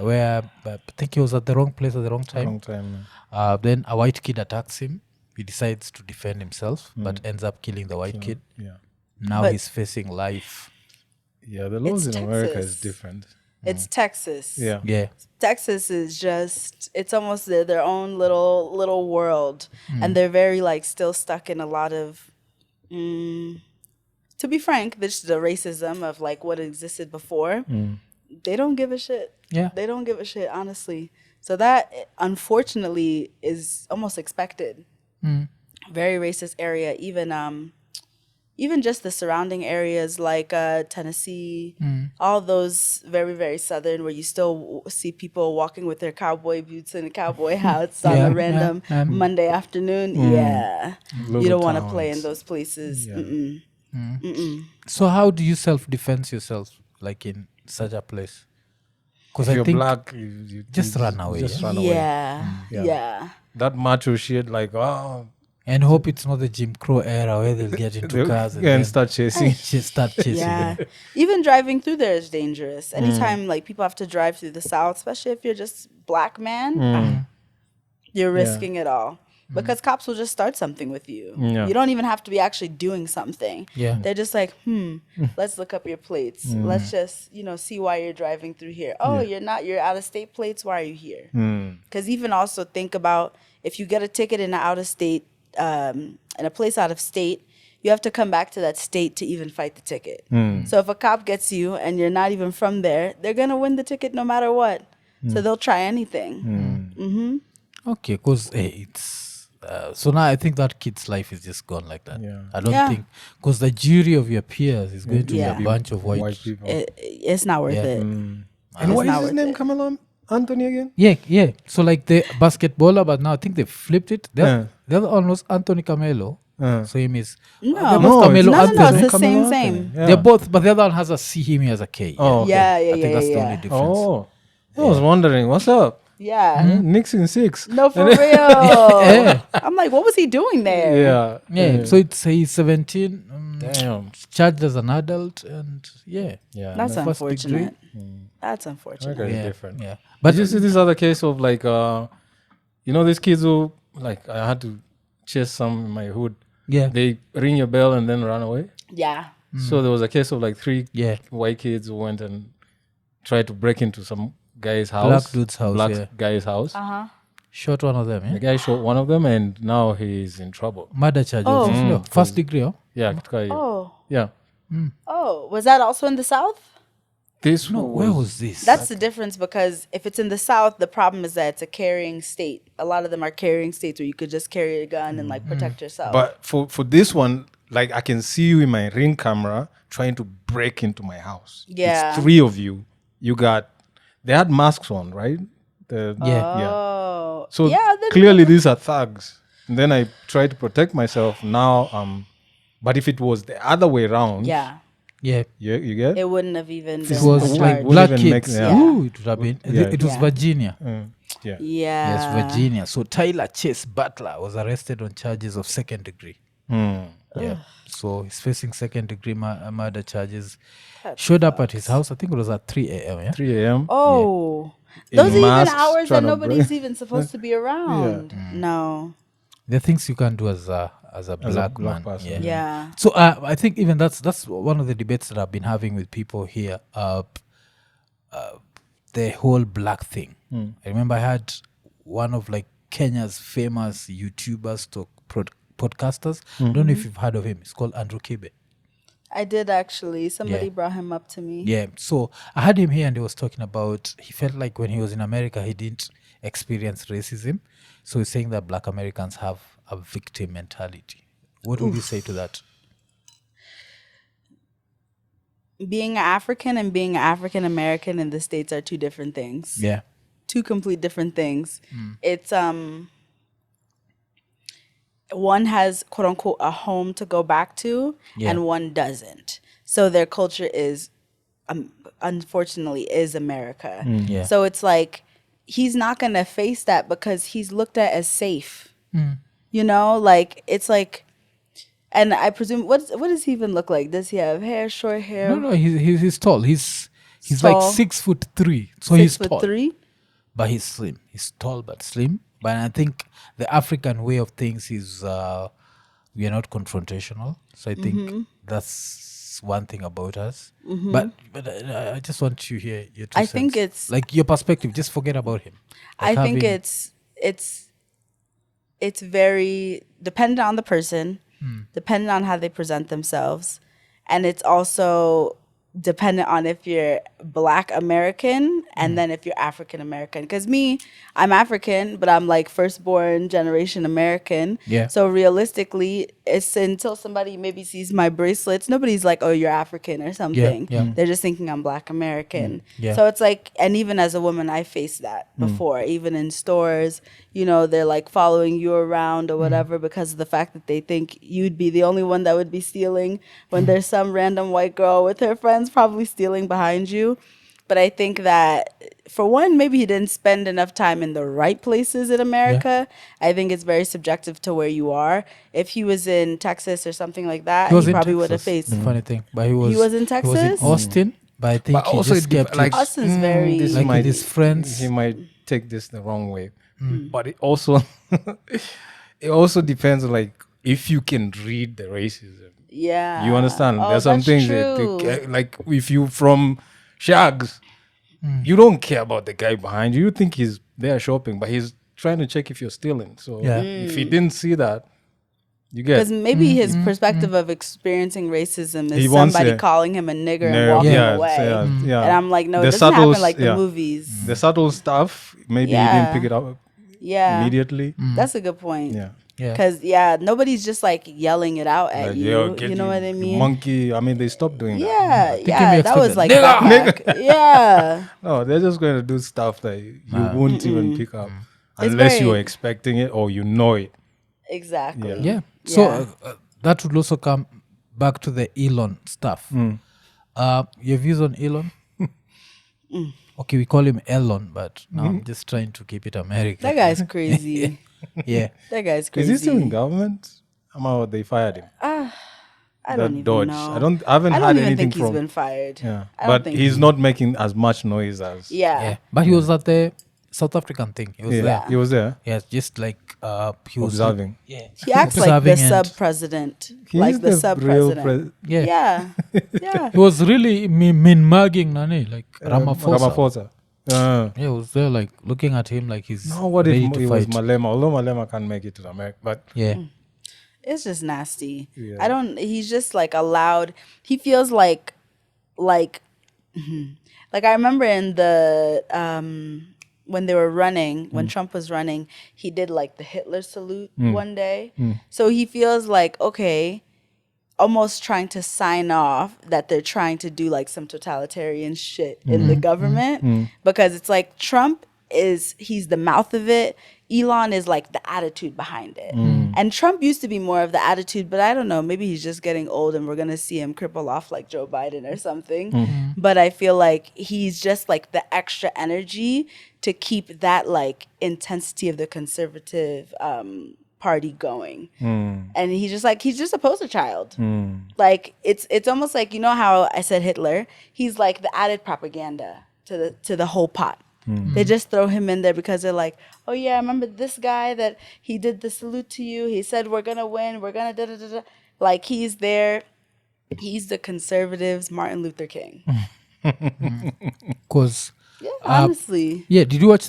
Where I think he was at the wrong place at the wrong time. Wrong time. Then a white kid attacks him. He decides to defend himself, but ends up killing the white kid. Yeah. Now But- he's facing life. Yeah, the laws It's in America Texas. is different. It's Texas. Yeah. Yeah. Texas is just, it's almost their own little world. And they're very still stuck in a lot of, to be frank, this the racism of what existed before. They don't give a shit. Yeah. They don't give a shit, honestly. So that, unfortunately, is almost expected. Very racist area. Even just the surrounding areas like Tennessee, all those very, very southern where you still see people walking with their cowboy boots and cowboy hats on Yeah, a random yeah, Monday afternoon. Yeah. Little You don't want to play in towns. those places. Yeah. So how do you self-defense yourself, like in such a place? Because If I you're think black, you just run away, Just yeah? run away. Yeah. Yeah. Yeah. That macho shit, And hope it's not the Jim Crow era where they'll get into cars and then start chasing. start chasing Yeah. them. Even driving through there is dangerous. Anytime like people have to drive through the South, especially if you're just black man, you're risking it all. Because cops will just start something with you. Yeah. You don't even have to be actually doing something. Yeah. They're just like, let's look up your plates. Let's just, see why you're driving through here. Oh, you're out of state plates. Why are you here? Because even also think about if you get a ticket in an out of state, in a place out of state, you have to come back to that state to even fight the ticket. So if a cop gets you and you're not even from there, they're going to win the ticket no matter what. So they'll try anything. Okay, because it's so now I think that kid's life is just gone like that. Yeah. I don't think because the jury of your peers is going to be Yeah. a bunch of white. people. It's not worth it. And It's what is not his worth name? it. Carmelo Anthony again? Yeah. So like the basketballer, but now I think they flipped it. The other one was Anthony Camelo. So him is No. they're both Camelo No, Anthony. it's the same. Yeah. They're both, but the other one has a C him as a K. Oh, okay. Yeah, I think that's the only difference. Oh, I was wondering, what's up? Yeah. Knicks in 6. No, for real. I'm like, what was he doing there? Yeah. So he's 17. Damn. Charged as an adult, and Yeah. That's first unfortunate. degree. That's unfortunate. Okay. yeah, different. Yeah, But you see this other case of like, these kids who, like, I had to chase some in my hood. yeah, They ring your bell and then run away. Yeah. So there was a case of like 3 yeah. white kids who went and tried to break into some guy's house. Black dude's house. Black Yeah, guy's house. shot one of them. The Yeah, guy shot one of them and now he's in trouble. murder charges. Oh. No, first degree. Oh, Yeah. katika hiyo. Oh. Yeah. Oh, was that also in the South? This no, where was this? That's the difference because if it's in the South, the problem is that it's a carrying state. A lot of them are carrying states where you could just carry a gun and like protect yourself. But for this one, like I can see you in my Ring camera trying to break into my house. Yeah. It's 3 of you. They had masks on, right? Yeah. Oh. So yeah, then clearly these are thugs. And then I try to protect myself. Now, but if it was the other way around, yeah, yeah. you get? it wouldn't have even It been was a like charge. Wouldn't black even make- kids. yeah. Ooh, it would have been. Yeah. It was Yeah. Virginia. Yeah. Yeah. Yes, Virginia. So Tyler Chase Butler was arrested on charges of second degree. Yeah. So he's facing second degree murder charges. Showed up at his house. I think it was at 3 a.m. Yeah. 3 a.m. Oh. In Those are even masks, hours trying that to nobody's break- even supposed to be around. No. There are things you can do as a black black man. person. Yeah. Yeah. So I think even that's one of the debates that I've been having with people here. The whole black thing. I remember I had one of like Kenya's famous YouTubers to podcasters. I don't know if you've heard of him. It's called Andrew Kibe. I did actually. Somebody Yeah. brought him up to me. Yeah. So I had him here and he was talking about he felt like when he was in America he didn't experience racism. So he's saying that black Americans have a victim mentality. What would you say to that? Being African and being African American in the States are two different things. Yeah. Two complete different things. It's one has quote unquote a home to go back to Yeah. and one doesn't. So their culture is unfortunately is America. Yeah. So it's like he's not going to face that because he's looked at as safe. You know, like it's like, and I presume what does he even look like? Does he have hair, short hair? No, he's tall. He's Tall. like 6'3". So he's tall. 6'3"? But he's slim. He's tall but slim. But I think the African way of things is we are not confrontational. So I think that's one thing about us. But I just want to hear your two I think cents. it's- like your perspective. Just forget about him. I Like think having- it's very dependent on the person, dependent on how they present themselves, and it's also dependent on if you're Black American and then if you're African American. Because me, I'm African, but I'm like firstborn generation American. Yeah. So realistically, it's until somebody maybe sees my bracelets, nobody's like, "Oh, you're African" or something. yeah. They're just thinking I'm Black American. Yeah. So it's like, and even as a woman, I faced that before. Even in stores, you know, they're like following you around or whatever because of the fact that they think you'd be the only one that would be stealing when there's some random white girl with her friends probably stealing behind you. But I think that, for one, maybe he didn't spend enough time in the right places in America. I think it's very subjective to where you are. If he was in Texas or something like that, he probably would have faced. The funny thing, but he was in He was in Texas? Austin, but I think But he also just kept like it. Austin's very this Like might, with his friends. he might take this the wrong way. But it also it also depends on like if you can read the racism. Yeah. You understand? Oh, There's some that's things true. that like if you from Shags, you don't care about the guy behind you. You think he's there shopping, but he's trying to check if you're stealing. So Yeah. if he didn't see that, you get Because maybe his perspective of experiencing racism is He wants somebody it. calling him a nigger and Nerve. walking Yeah, away. so yeah. And I'm like, no, The it doesn't happen subtle- like the yeah. movies. The subtle stuff, maybe he Yeah. didn't pick it up Yeah. immediately. That's a good point. Yeah. Yeah. Because, nobody's just like yelling it out at Like, you. yo, get You know what I you mean? Monkey. I mean, they stopped doing that. Yeah, think he yeah, may that was expect like it. back. Yeah, No, they're just going to do stuff that you won't even pick up It's unless you're very- expecting it or you know it. exactly. Yeah. So Yeah. that would also come back to the Elon stuff. Your views on Elon? Okay, we call him Elon, but now I'm just trying to keep it American. That guy's crazy. Yeah. That guy's Is crazy. he still in government? How they fired him? I That don't even Dodge. know. I haven't I had don't even anything think he's from. been fired. Yeah, I don't but think he's not making as much noise as. Yeah. Yeah. But he was at the South African thing. He was Yeah, there. he was there Yeah, just like he was observing. Yeah. He acts like the Observing and- sub-president. He's Like the real sub-president. Yeah. Yeah. Yeah. He was really min-mugging Nani, like Ramaphosa. Ramaphosa. Yeah, he was there like looking at him like he's No, what if ready to it was fight. Malema? Although Malema can't make it to America, but Yeah. It's just nasty. Yeah. He's just like allowed, he feels like like I remember in the when they were running, when Trump was running, he did like the Hitler salute one day. So he feels like, okay, almost trying to sign off that they're trying to do like some totalitarian shit in the government, because it's like Trump he's the mouth of it. Elon is like the attitude behind it. And Trump used to be more of the attitude, but I don't know, maybe he's just getting old and we're going to see him cripple off like Joe Biden or something. But I feel like he's just like the extra energy to keep that like intensity of the conservative party going. And he's just a poster child. Like it's almost like, you know how I said Hitler, he's like the added propaganda to the whole pot. They just throw him in there because they're like, oh yeah, I remember this guy that he did the salute to you. He said we're gonna win. We're gonna da da da da. Like he's there. He's the conservatives' Martin Luther King. Because Yeah, honestly. yeah, did you watch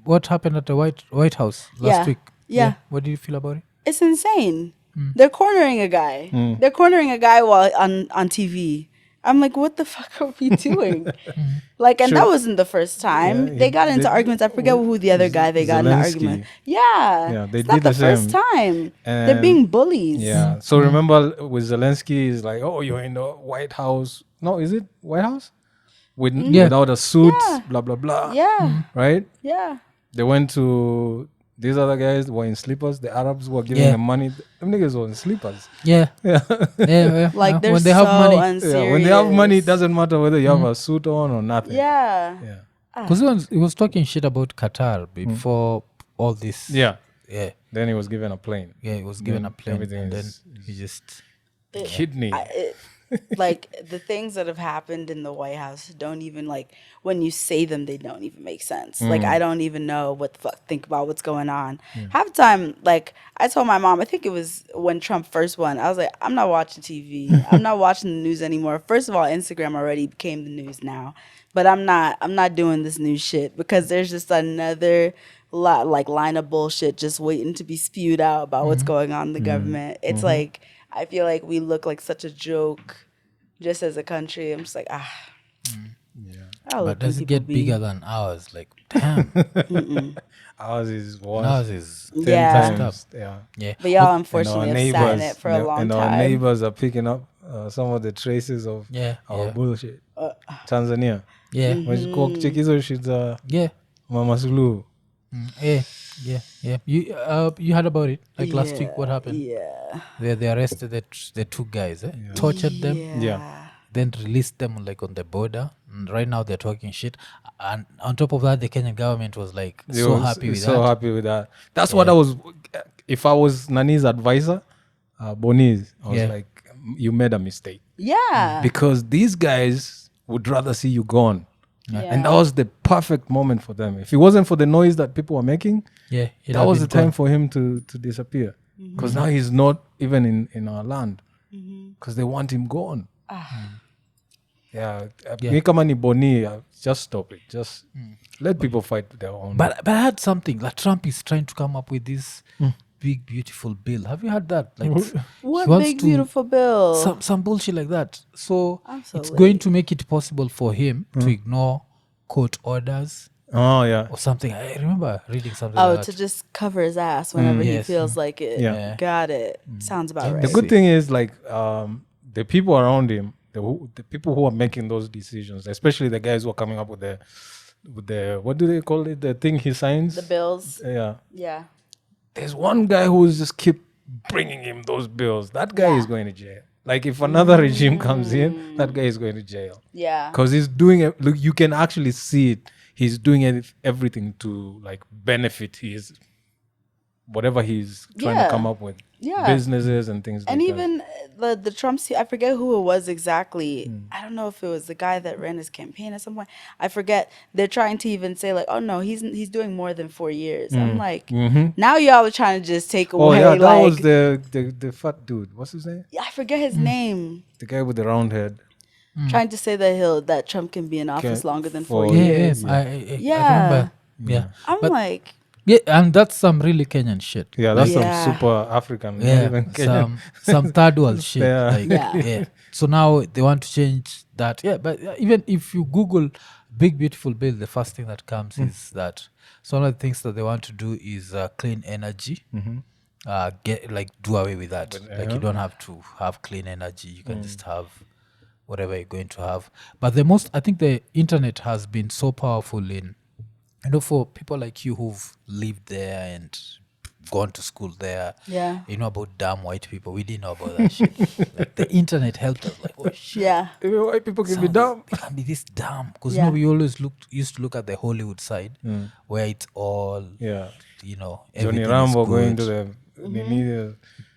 what happened at the White House last Yeah. week? Yeah. What did you feel about it? It's insane. They're cornering a guy. They're cornering a guy while on TV. I'm like, what the fuck are we doing? Like, and that wasn't the first time. Yeah, they got into arguments. I forget who the other guy they got in an Zelensky. argument. Yeah. Yeah, they it's not did the the first same. time. They're being bullies. yeah. So remember with Zelensky, is like, oh, you're in the White House. No, is it White House? Without a suit, Yeah. blah blah blah. Yeah. Right? Yeah. They went to these other guys were in slippers. The Arabs were giving Yeah. them money. Them niggas were in slippers. Yeah. yeah. Like they're when they have so money. unserious. Yeah, when they have money, it doesn't matter whether you have a suit on or nothing. Yeah. Yeah. Because he was talking shit about Qatar before all this. Yeah. Yeah. Then he was given a plane. Yeah, he was given a plane. everything And then is- he just... Kidney. Like the things that have happened in the White House don't even like when you say them, they don't even make sense. Like I don't even know what the fuck think about what's going on. Half the time, like I told my mom, I think it was when Trump first won, I was like, I'm not watching TV. I'm not watching the news anymore. First of all, Instagram already became the news now. But I'm not doing this new shit because there's just another line of bullshit just waiting to be spewed out about what's going on in the government. It's like I feel like we look like such a joke just as a country. I'm just like, I don't But look does when it get people be- bigger than ours? Like, damn. Ours is one. Ours is... 10 Yeah. times. Yeah. Yeah. But y'all And our unfortunately have sat in it for a long and time. our neighbors are picking up some of the traces of Yeah. our Yeah. bullshit. Tanzania. Yeah. Check hizo shit za Yeah. Mama Suluhu. Yeah. Yeah. Yeah. You heard about it like last week. What happened? Yeah. They arrested the two guys, tortured them, Yeah. then released them like on the border. And right now they're talking shit. And on top of that, the Kenyan government was like They so was happy with so that. happy with that. That's what I was. If I was Nani's advisor, Boni's, I was Yeah. like, you made a mistake Yeah. because these guys would rather see you gone. And that was the perfect moment for them. If it wasn't for the noise that people were making, Yeah, it that had was been the time gone. for him to disappear. Because now he's not even in our land. Because they want him gone. Yeah. Me kama ni Boni, just stop it. Just let people fight their own. But I heard something like Trump is trying to come up with this big beautiful bill. Have you heard that? Like What he wants big to- beautiful bill? some bullshit like that. So I'm so it's going late. to make it possible for him to ignore court orders Oh, yeah. or something. I remember reading something Oh, like to that. just cover his ass whenever he Yes. feels like it. Yeah. Got it. Sounds about The right. good thing is, like, the people around him, the people who are making those decisions, especially the guys who are coming up with the what do they call it? The thing he signs. The bills. Yeah. Yeah. There's one guy who's just keep bringing him those bills. That guy is going to jail. Like if another regime comes in, that guy is going to jail. Yeah. Because he's doing it. Look, you can actually see it. He's doing everything to like benefit his whatever he's trying to come up with. Yeah. Businesses and things And like even the Trump, I forget who it was exactly. I don't know if it was the guy that ran his campaign at some point. I forget. They're trying to even say like, oh no, he's doing more than 4 years. I'm like, now y'all are trying to just take that. away. Oh yeah, that like, was the fat dude. What's his name? I forget his name. The guy with the round head. Trying to say that Trump can be in office longer than 4 for- years. I remember. Yeah. I'm But- like, Yeah, and that's some really Kenyan shit. Yeah, that's Yeah. some super African. not Yeah, even Kenyan. some third world shit. Yeah. Like, Yeah. yeah. So now they want to change that. Yeah, but even if you Google big beautiful bill, the first thing that comes is that. So one of the things that they want to do is clean energy. Get like do away with that. Like you don't have to have clean energy. You can just have whatever you're going to have. But I think the internet has been so powerful in, for people like you who've lived there and gone to school there. Yeah. You know about dumb white people. We didn't know about that shit. Like the internet helped us. Like, oh shit. yeah. Even white people can be Some- dumb. It can be this dumb because Yeah. we always used to look at the Hollywood side where it's all Yeah. Johnny Johnny Rambo going to the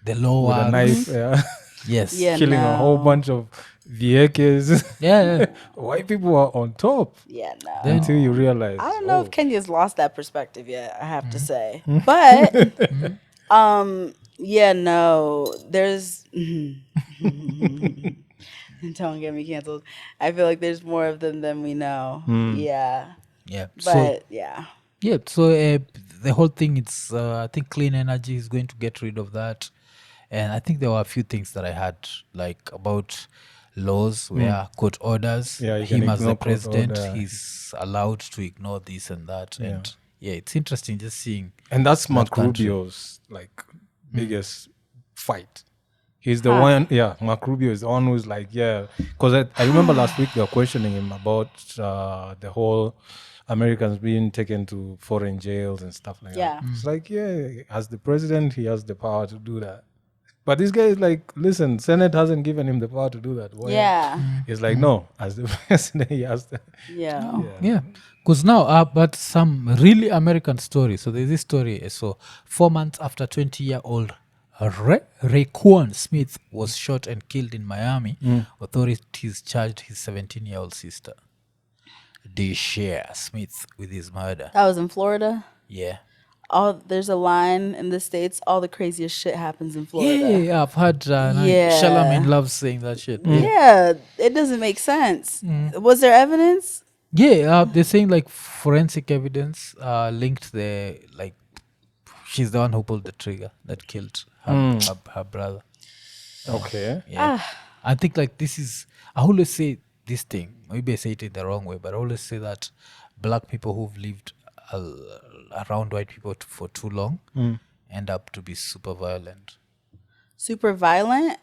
the low with a arcs. knife, yeah, Yes. Yeah. killing a whole no. bunch of Viekes. Yeah. White people are on top Yeah, no. until you realize. I don't know oh, if Kenya's lost that perspective yet, I have to say. But yeah, no. There's don't get me canceled. I feel like there's more of them than we know. Yeah. Yeah. But yeah. So the whole thing, it's I think clean energy is going to get rid of that, and I think there were a few things that I had like about laws where court orders. Yeah, you can him as the ignore court president, order. he's allowed to ignore this and that, and it's interesting just seeing. and that's Mark country. Rubio's like biggest fight. He's the one. Yeah, Mark Rubio is the one who's like, yeah, because I remember last week they were questioning him about the whole Americans being taken to foreign jails and stuff like Yeah. that. It's like, yeah, as the president, he has the power to do that. But this guy is like, listen, Senate hasn't given him the power to do that. Why? Yeah. He's like, no, as the president, he has the. Yeah. Yeah, because now, but some really American story. So there's this story. So 4 months after 20-year-old Raekwon Smith was shot and killed in Miami, authorities charged his 17-year-old sister, Deshare Smith, with his murder. That was in Florida. Yeah. There's a line in the States, all the craziest shit happens in Florida. Yeah, I've heard Yeah. Charlamagne loves saying that shit. Yeah, it doesn't make sense. Was there evidence? Yeah, they're saying like forensic evidence linked the like she's the one who pulled the trigger that killed her brother. Okay. Yeah. I think like this is I always say this thing. Maybe I say it in the wrong way, but I always say that black people who've lived around white people for too long end up to be super violent. Super violent?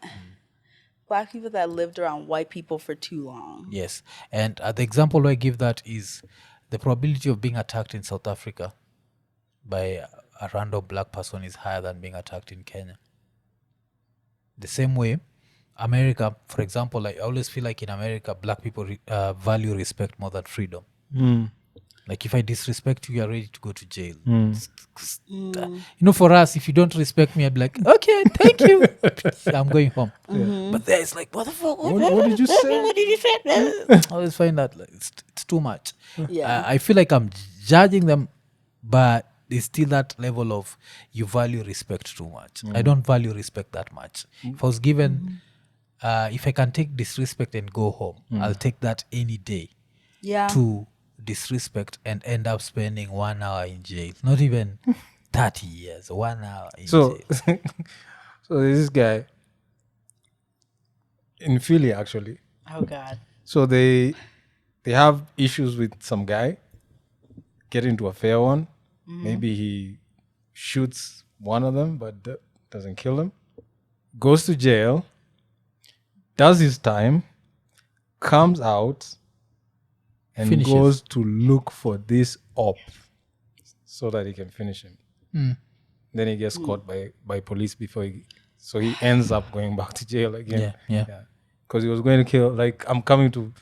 Black people that lived around white people for too long. Yes. And the example I give that is the probability of being attacked in South Africa by a random black person is higher than being attacked in Kenya. The same way, America, for example, I always feel like in America, black people value respect more than freedom. Like if I disrespect you, you're ready to go to jail. For us, if you don't respect me, I'd be like, okay, thank you. I'm going home. But there it's like, motherfucker, What did you say? what did you say? I always find that like, it's too much. Yeah. I feel like I'm judging them, but there's still that level of you value respect too much. I don't value respect that much. If I was given, if I can take disrespect and go home, I'll take that any day. Yeah. To disrespect and end up spending 1 hour in jail. Not even 30 years, 1 hour in jail. So there's this guy in Philly, actually. Oh God. So they have issues with some guy, get into a fair one. Maybe he shoots one of them, but doesn't kill him. Goes to jail, does his time, comes out, and Finishes. goes to look for this op so that he can finish him. Then he gets caught by police before so he ends up going back to jail again. Yeah. Because he was going to kill, like, I'm coming to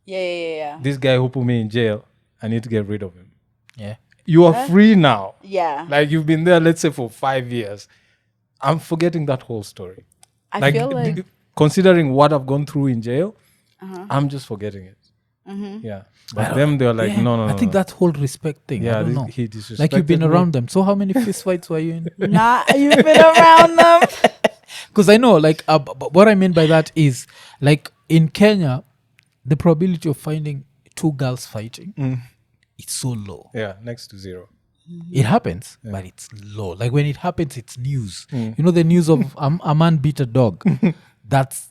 Yeah. this guy who put me in jail. I need to get rid of him. Yeah. You are free now. Yeah. Like, you've been there, let's say, for 5 years. I'm forgetting that whole story. I feel like Considering what I've gone through in jail, I'm just forgetting it. Yeah. But them, they're like, no. I think that whole respect thing. Yeah, I don't know. he disrespected Like you've been me. around them. So how many fist fights were you in? not you've been around them. Because I know, like, what I mean by that is, like, in Kenya, the probability of finding two girls fighting, it's so low. Yeah, next to zero. It happens, but it's low. Like when it happens, it's news. You know the news of a man beat a dog. That's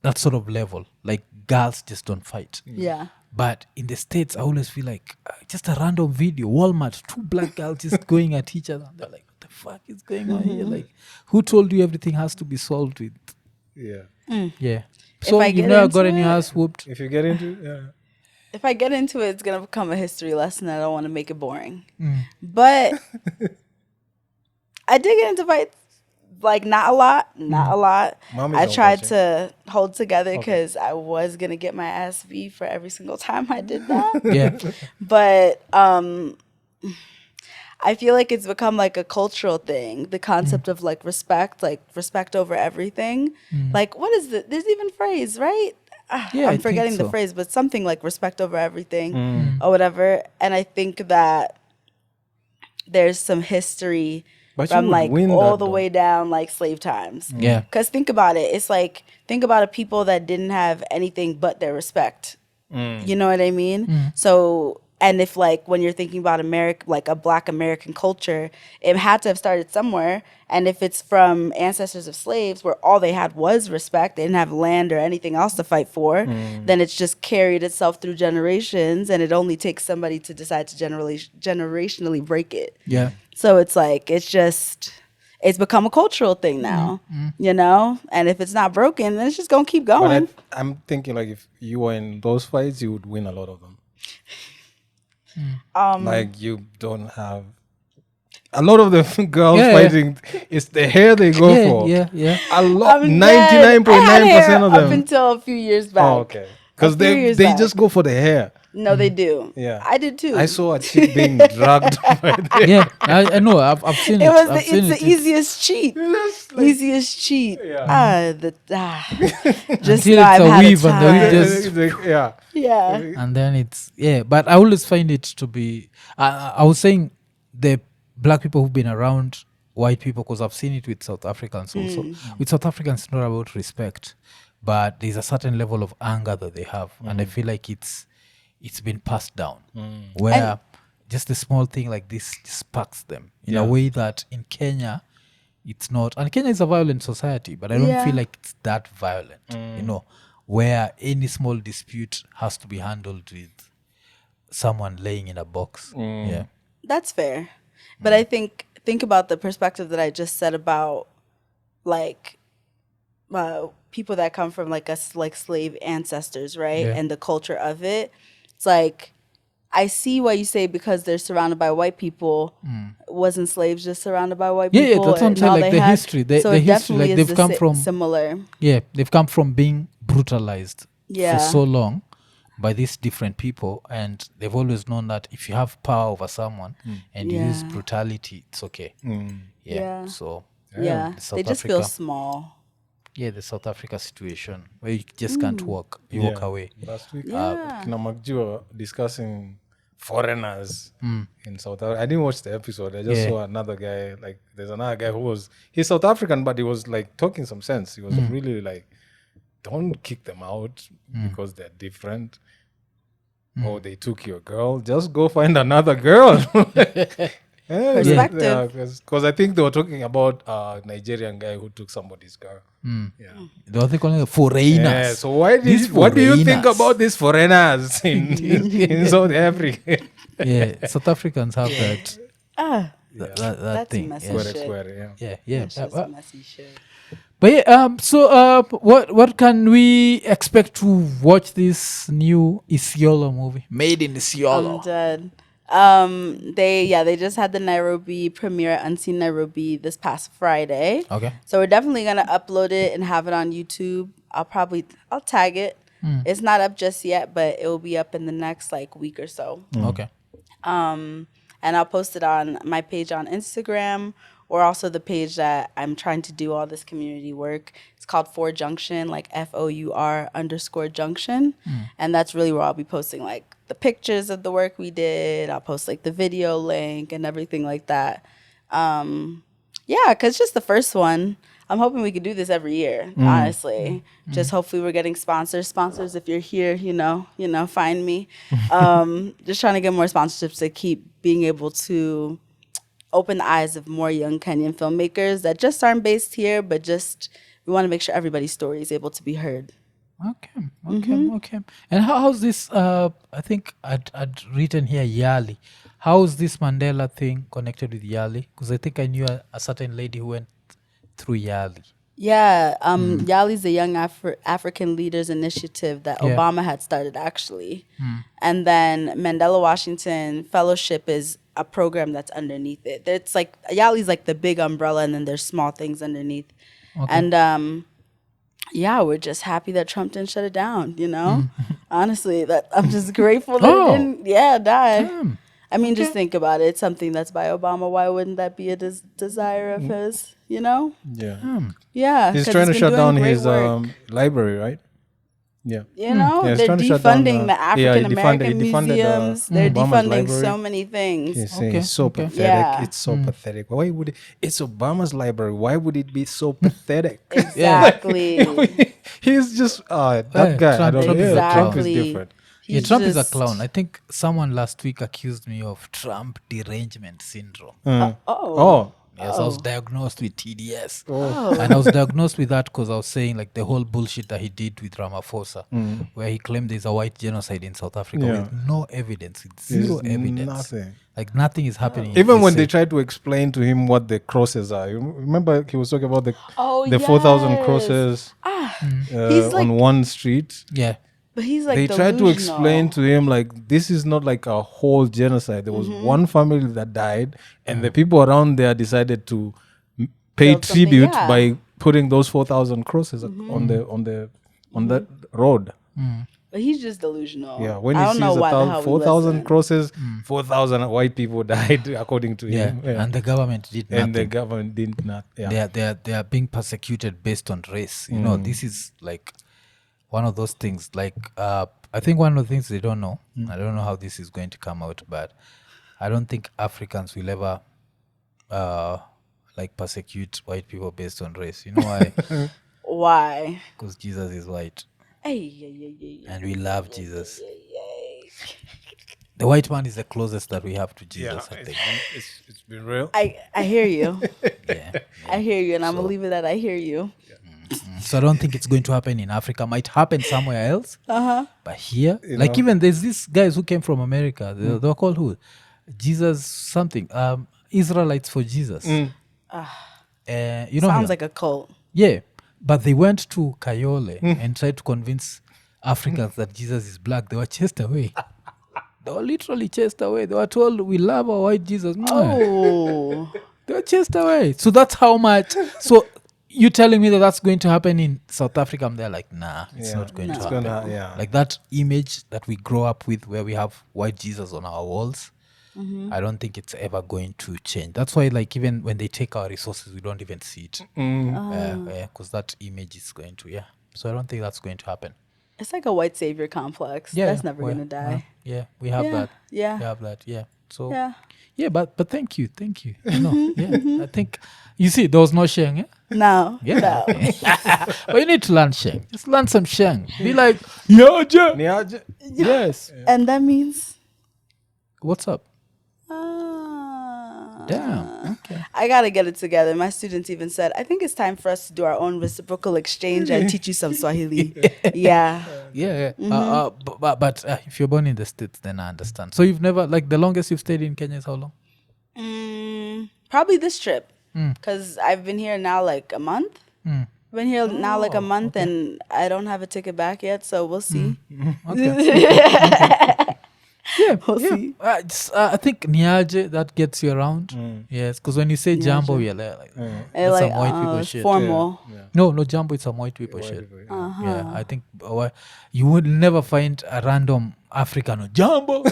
that sort of level. Like girls just don't fight. Yeah. But in the States, I always feel like just a random video, Walmart, two black girls just going at each other. They're like, what the fuck is going on here? Like, who told you everything has to be solved with? Yeah. Yeah. So I you get never into got any it- ass whooped? If you get into yeah. If I get into it, it's gonna become a history lesson. I don't want to make it boring. But I did get into fights. Like not a lot. Mommy's I not tried watching. to hold together because I was gonna get my ass beat for every single time I did that. Yeah. But I feel like it's become like a cultural thing. The concept of like respect over everything. Like what is it? There's even phrase, right? Yeah, I I'm think forgetting the so. phrase, but something like respect over everything or whatever. And I think that there's some history But you from would like win all that, the though. way down like slave times. Yeah. Because think about it. It's like, think about a people that didn't have anything but their respect. You know what I mean? So, and if like when you're thinking about America, like a Black American culture, it had to have started somewhere. And if it's from ancestors of slaves where all they had was respect, they didn't have land or anything else to fight for, then it's just carried itself through generations. And it only takes somebody to decide to generationally break it. Yeah. So it's like, it's become a cultural thing now, you know? And if it's not broken, then it's just going to keep going. But I'm thinking like if you were in those fights, you would win a lot of them. Like you don't have a lot of the girls Yeah, yeah. fighting. It's the hair they go for. Yeah. A lot, I'm dead. 99.9% I had hair of them. up until a few years back. Oh, okay. Because A few they years they back. just go for the hair. No, they do. Yeah. I did too. I saw a chick being dragged by the Yeah. I know. I've seen it. it was I've seen it's the easiest cheat. Easiest cheat. Yeah. Just Until know it's I've a had weave a and the time. weave just yeah. Yeah. and then it's but I always find it to be I was saying the black people who've been around white people, because I've seen it with South Africans also. With South Africans, it's not about respect, but there's a certain level of anger that they have, and I feel like it's been passed down where just a small thing like this sparks them in a way that in Kenya it's not. And Kenya is a violent society, but I don't feel like it's that violent, you know, where any small dispute has to be handled with someone laying in a box. Yeah. That's fair. But I think about the perspective that I just said about like people that come from like us like slave ancestors, right? Yeah. And the culture of it. It's like I see why you say because they're surrounded by white people. Wasn't slaves just surrounded by white Yeah, people? that's what I'm and saying. all Like they the had? history, So the it history, definitely like is they've come from similar. Yeah, they've come from being brutalized for Yeah. so long by these different people, and they've always known that if you have power over someone and you use Yeah. brutality, it's okay. Yeah. So Yeah. the South They just feel Africa, small. the South Africa situation where you just can't walk, you walk away. Last week, Yeah. Kina Magji were discussing foreigners in South Africa. I didn't watch the episode. I just saw another guy. Like, there's another guy he's South African, but he was like talking some sense. He was really like, don't kick them out because they're different. Oh, they took your girl. Just go find another girl. Perspective. Because I think they were talking about a Nigerian guy who took somebody's girl. Yeah. They were calling it foreigners. Yeah, so what do you think foreigners. about these foreigners in South Africa? Yeah, South Africans have that that That's thing. messy Yeah. shit. Yeah. That's just messy shit. But what can we expect to watch this new Isiolo movie? Made in Isiolo. I'm dead. They just had the Nairobi premiere, Unseen Nairobi, this past Friday. Okay. So we're definitely gonna upload it and have it on YouTube. I'll tag it. It's not up just yet, but it will be up in the next like week or so. Okay. And I'll post it on my page on Instagram, or also the page that I'm trying to do all this community work. It's called For Junction, like FOUR_junction. And that's really where I'll be posting like the pictures of the work we did. I'll post like the video link and everything like that. Because it's just the first one. I'm hoping we could do this every year, honestly. Just hopefully we're getting sponsors. Sponsors, if you're here, find me. Just trying to get more sponsorships to keep being able to open the eyes of more young Kenyan filmmakers that just aren't based here, but just we want to make sure everybody's story is able to be heard. Okay. And how's this? I think I'd written here Yali. How's this Mandela thing connected with Yali? Because I think I knew a certain lady who went through Yali. Yeah, Yali's the Young African Leaders Initiative that Obama had started, actually. And then Mandela Washington Fellowship is a program that's underneath it. It's like Yali's like the big umbrella, and then there's small things underneath. Okay. And we're just happy that Trump didn't shut it down. Honestly, that I'm just grateful that it didn't. Die. Damn. I mean, just think about it. It's something that's by Obama. Why wouldn't that be a desire of his? Yeah. Yeah. He's trying to shut down his library, right? Yeah. They're defunding the African American museums. They're defunding so many things. It's so pathetic. Yeah. It's so pathetic. Why would it's Obama's library? Why would it be so pathetic? Exactly. He's just that guy. Trump is different. Trump is a clown. I think someone last week accused me of Trump derangement syndrome. Yes, I was diagnosed with TDS. And I was diagnosed with that because I was saying like the whole bullshit that he did with Ramaphosa, where he claimed there's a white genocide in South Africa with no evidence, with zero evidence. Nothing. Like nothing is happening. Even when they tried to explain to him what the crosses are. You remember he was talking about the 4,000 crosses on one street? Yeah. But he's like they tried to explain to him like this is not like a whole genocide. There was one family that died, and the people around there decided to pay tribute by putting those 4,000 crosses on that road. But he's just delusional. Yeah, when he sees 4,000 crosses, 4,000 white people died according to him. Yeah. And the government did nothing. And the government did not. Yeah. They are being persecuted based on race. This is like one of those things. Like I think one of the things they don't know. I don't know how this is going to come out, but I don't think Africans will ever like persecute white people based on race. You know why? Why? Because Jesus is white. And we love Jesus. The white man is the closest that we have to Jesus, I think. It's been real. I hear you. I hear you, and I'm going to leave it at I hear you. So I don't think it's going to happen in Africa. Might happen somewhere else. But here, even there's these guys who came from America. They were called who? Jesus something. Israelites for Jesus. Sounds like a cult. Yeah. But they went to Kayole and tried to convince Africans that Jesus is black. They were chased away. They were literally chased away. They were told, we love our white Jesus. Oh. They were chased away. So that's how much. So you telling me that that's going to happen in South Africa? I'm there like, nah, it's not going to happen. Like that image that we grow up with where we have white Jesus on our walls, I don't think it's ever going to change. That's why, like, even when they take our resources, we don't even see it. Because that image is going to, So I don't think that's going to happen. It's like a white savior complex. That's never going to die. We have that. Yeah. We have that, So, but thank you. I think, you see, there was no Sheng, No. Yeah. No. But you need to learn Sheng. Just learn some Sheng. Be like, Niaje. Yes. And that means? What's up? Damn. Okay. I gotta get it together. My students even said, I think it's time for us to do our own reciprocal exchange and teach you some Swahili. Yeah. But if you're born in the States, then I understand. So you've never, like, the longest you've stayed in Kenya is how long? Probably this trip. Because I've been here now like a month. Been here now like a month, and I don't have a ticket back yet, so we'll see. We'll see. I think Niaje, that gets you around. Yes, because when you say Jambo, you're like, that's some white people shit. Formal. No, Jambo, it's some white people shit. Yeah, I think you would never find a random African Jambo.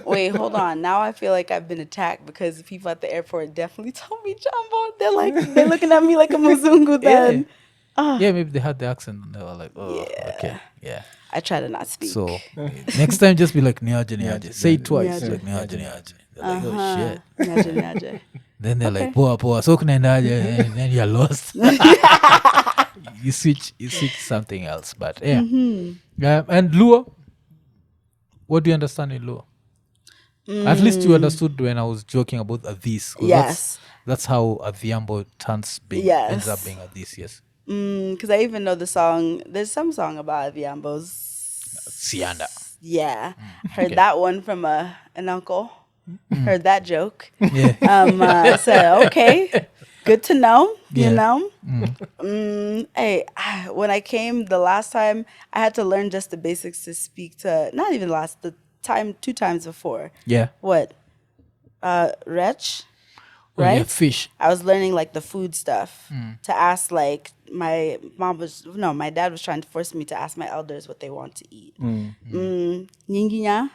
Wait, hold on. Now I feel like I've been attacked because the people at the airport definitely told me Jambo. They're looking at me like a Muzungu then. Yeah, maybe they had the accent and they were like, okay, yeah. I try to not speak. So next time, just be like Niaje. Say it twice, like Niaje. They're like, oh shit. Niaje. Then they're like, poa, so kunaendaje, and then you're lost. you switch something else, but and Luo, what do you understand in Luo? At least you understood when I was joking about a this. Yes. That's how a Viambo ends up being a this, yes. Because I even know the song. There's some song about Viambos. Sianda. Yeah. Heard that one from an uncle. Heard that joke. Yeah. Said, okay, good to know, you know. Hey, when I came the last time, I had to learn just the basics to speak to, not even the time, 2 times before. Yeah. What? Wretch? Right? Right? Yeah, fish. I was learning like the food stuff to ask, like, my dad was trying to force me to ask my elders what they want to eat. Nyinginya.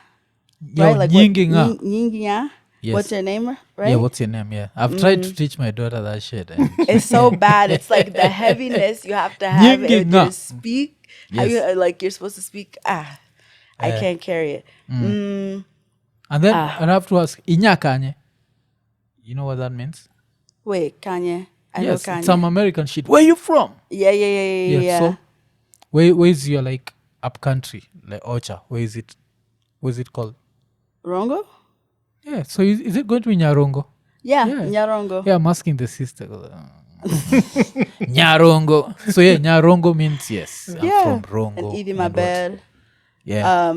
Right? Like Nyinginya. Yes. What's your name? Right? Yeah, what's your name? Yeah. I've tried to teach my daughter that shit. It's so bad. It's like the heaviness you have to have it to speak. Yes. You're supposed to speak. I can't carry it. And then I have to ask, Inyakanye. You know what that means? Wait, Kanye. I know Kanye. It's some American shit. Where you from? Yeah. So, where is your like up country, like Ocha? Where is it called? Rongo? Yeah. So is it going to be Nyarongo? Yeah, Nyarongo. Yeah, I'm asking the sister. Nyarongo. So yeah, Nyarongo means yes. I'm from Rongo. And Idi Maber. Yeah.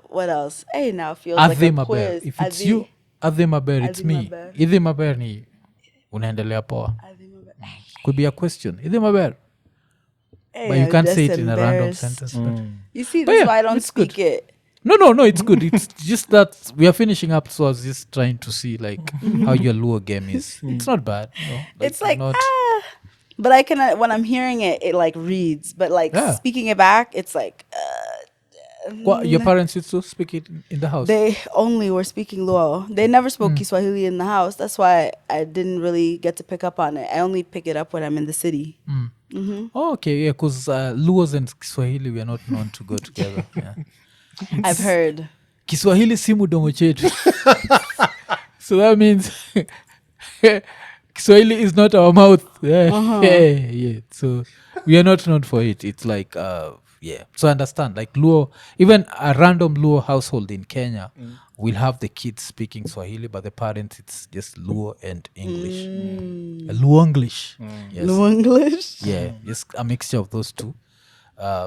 What else? Hey, now feels like a quiz. If it's you, Adhi Maber, it's me. Idi Maber ni unaendelea poa. Could be a question. Idi Maber. Hey, but you can't say it in a random sentence. You see, that's why I don't speak it. No, it's good. It's just that we are finishing up, so I was just trying to see like how your Luo game is. It's not bad. No, like, it's like, but I can, when I'm hearing it, it like reads. But like speaking it back, it's like... What, your parents used to speak it in the house? They only were speaking Luo. They never spoke Kiswahili in the house. That's why I didn't really get to pick up on it. I only pick it up when I'm in the city. Oh, okay, yeah, because Luos and Kiswahili, we are not known to go together. Yeah. I've heard. Kiswahili si mudomo chetu. So that means Kiswahili is not our mouth. Yeah. So we are not known for it. It's like... So I understand, like Luo, even a random Luo household in Kenya will have the kids speaking Swahili, but the parents, it's just Luo and English. Luo English. Yes. Luo English? Yeah, just a mixture of those two.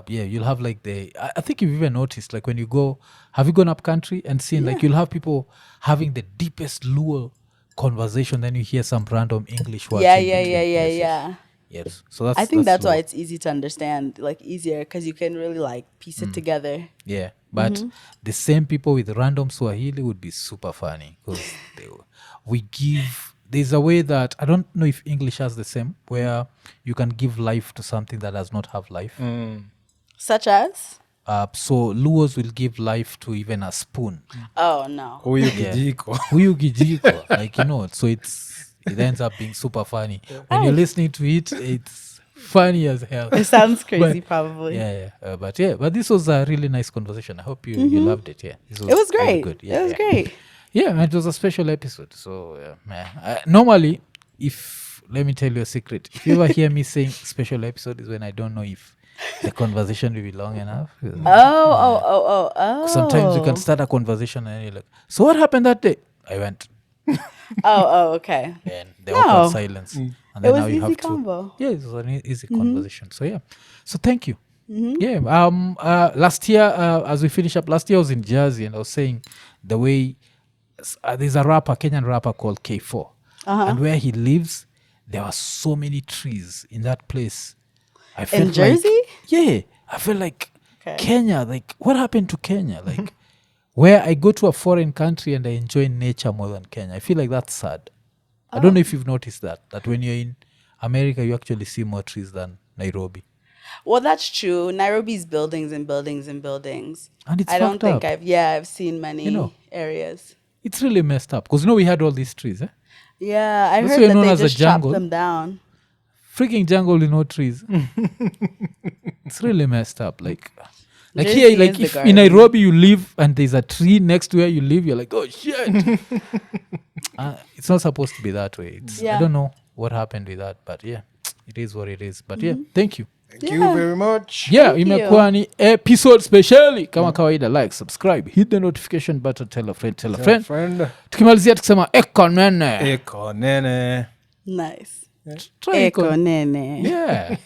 You'll have like I think you've even noticed, like when you go, have you gone up country and seen, like you'll have people having the deepest Luo conversation, then you hear some random English words. Yeah. Yes. So that's. I think that's low. why it's easy to understand, like easier, because you can really like piece it together. Yeah, but the same people with random Swahili would be super funny because we give. There's a way that I don't know if English has the same, where you can give life to something that does not have life. Such as? So Luos will give life to even a spoon. Oh no. Huyu kijiko. Huyu kijiko, like, you know, so it ends up being super funny. When you're listening to it, it's funny as hell. It sounds crazy, But- probably. Yeah. But this was a really nice conversation. I hope you loved it. Yeah, It was really great. good. Yeah, It was great. Yeah, and it was a special episode. So, man, normally, let me tell you a secret. If you ever hear me saying special episode is when I don't know if the conversation will be long enough. Oh. Sometimes you can start a conversation and you're like, so what happened that day? I went. Okay. And the No. awkward silence. And It then was now you easy have combo. to. Yeah, it was an easy conversation. So, yeah. So, thank you. Yeah. Last year, as we finish up, last year I was in Jersey and I was saying the way there's a Kenyan rapper called K4. And where he lives, there are so many trees in that place. I felt In Jersey? Yeah. I feel like Okay. Kenya, like, what happened to Kenya? Like, where I go to a foreign country and I enjoy nature more than Kenya. I feel like that's sad. I don't know if you've noticed that when you're in America, you actually see more trees than Nairobi. Well, that's true. Nairobi's buildings and buildings and buildings. And it's I don't fucked think up. I've seen many You know. areas. It's really messed up. Because, we had all these trees, eh? Yeah, I That's heard why that known they as a just chopped jungle. them down. Freaking jungle with no trees. It's really messed up. Like Jersey here, like is the if in garden. Nairobi you live and there's a tree next to where you live, you're like, oh shit. It's not supposed to be that way. I Yeah. don't know what happened with that, but yeah, it is what it is. But yeah, thank you. Thank you very much. Yeah, Thank imekuwa ni episode specially. Kama kawaida, like, subscribe, hit the notification button, tell a friend. Friend. Tukimalizia tukisema Ikonini. Iko Nini. Nice. Try Iko- Iko Nini. Yeah.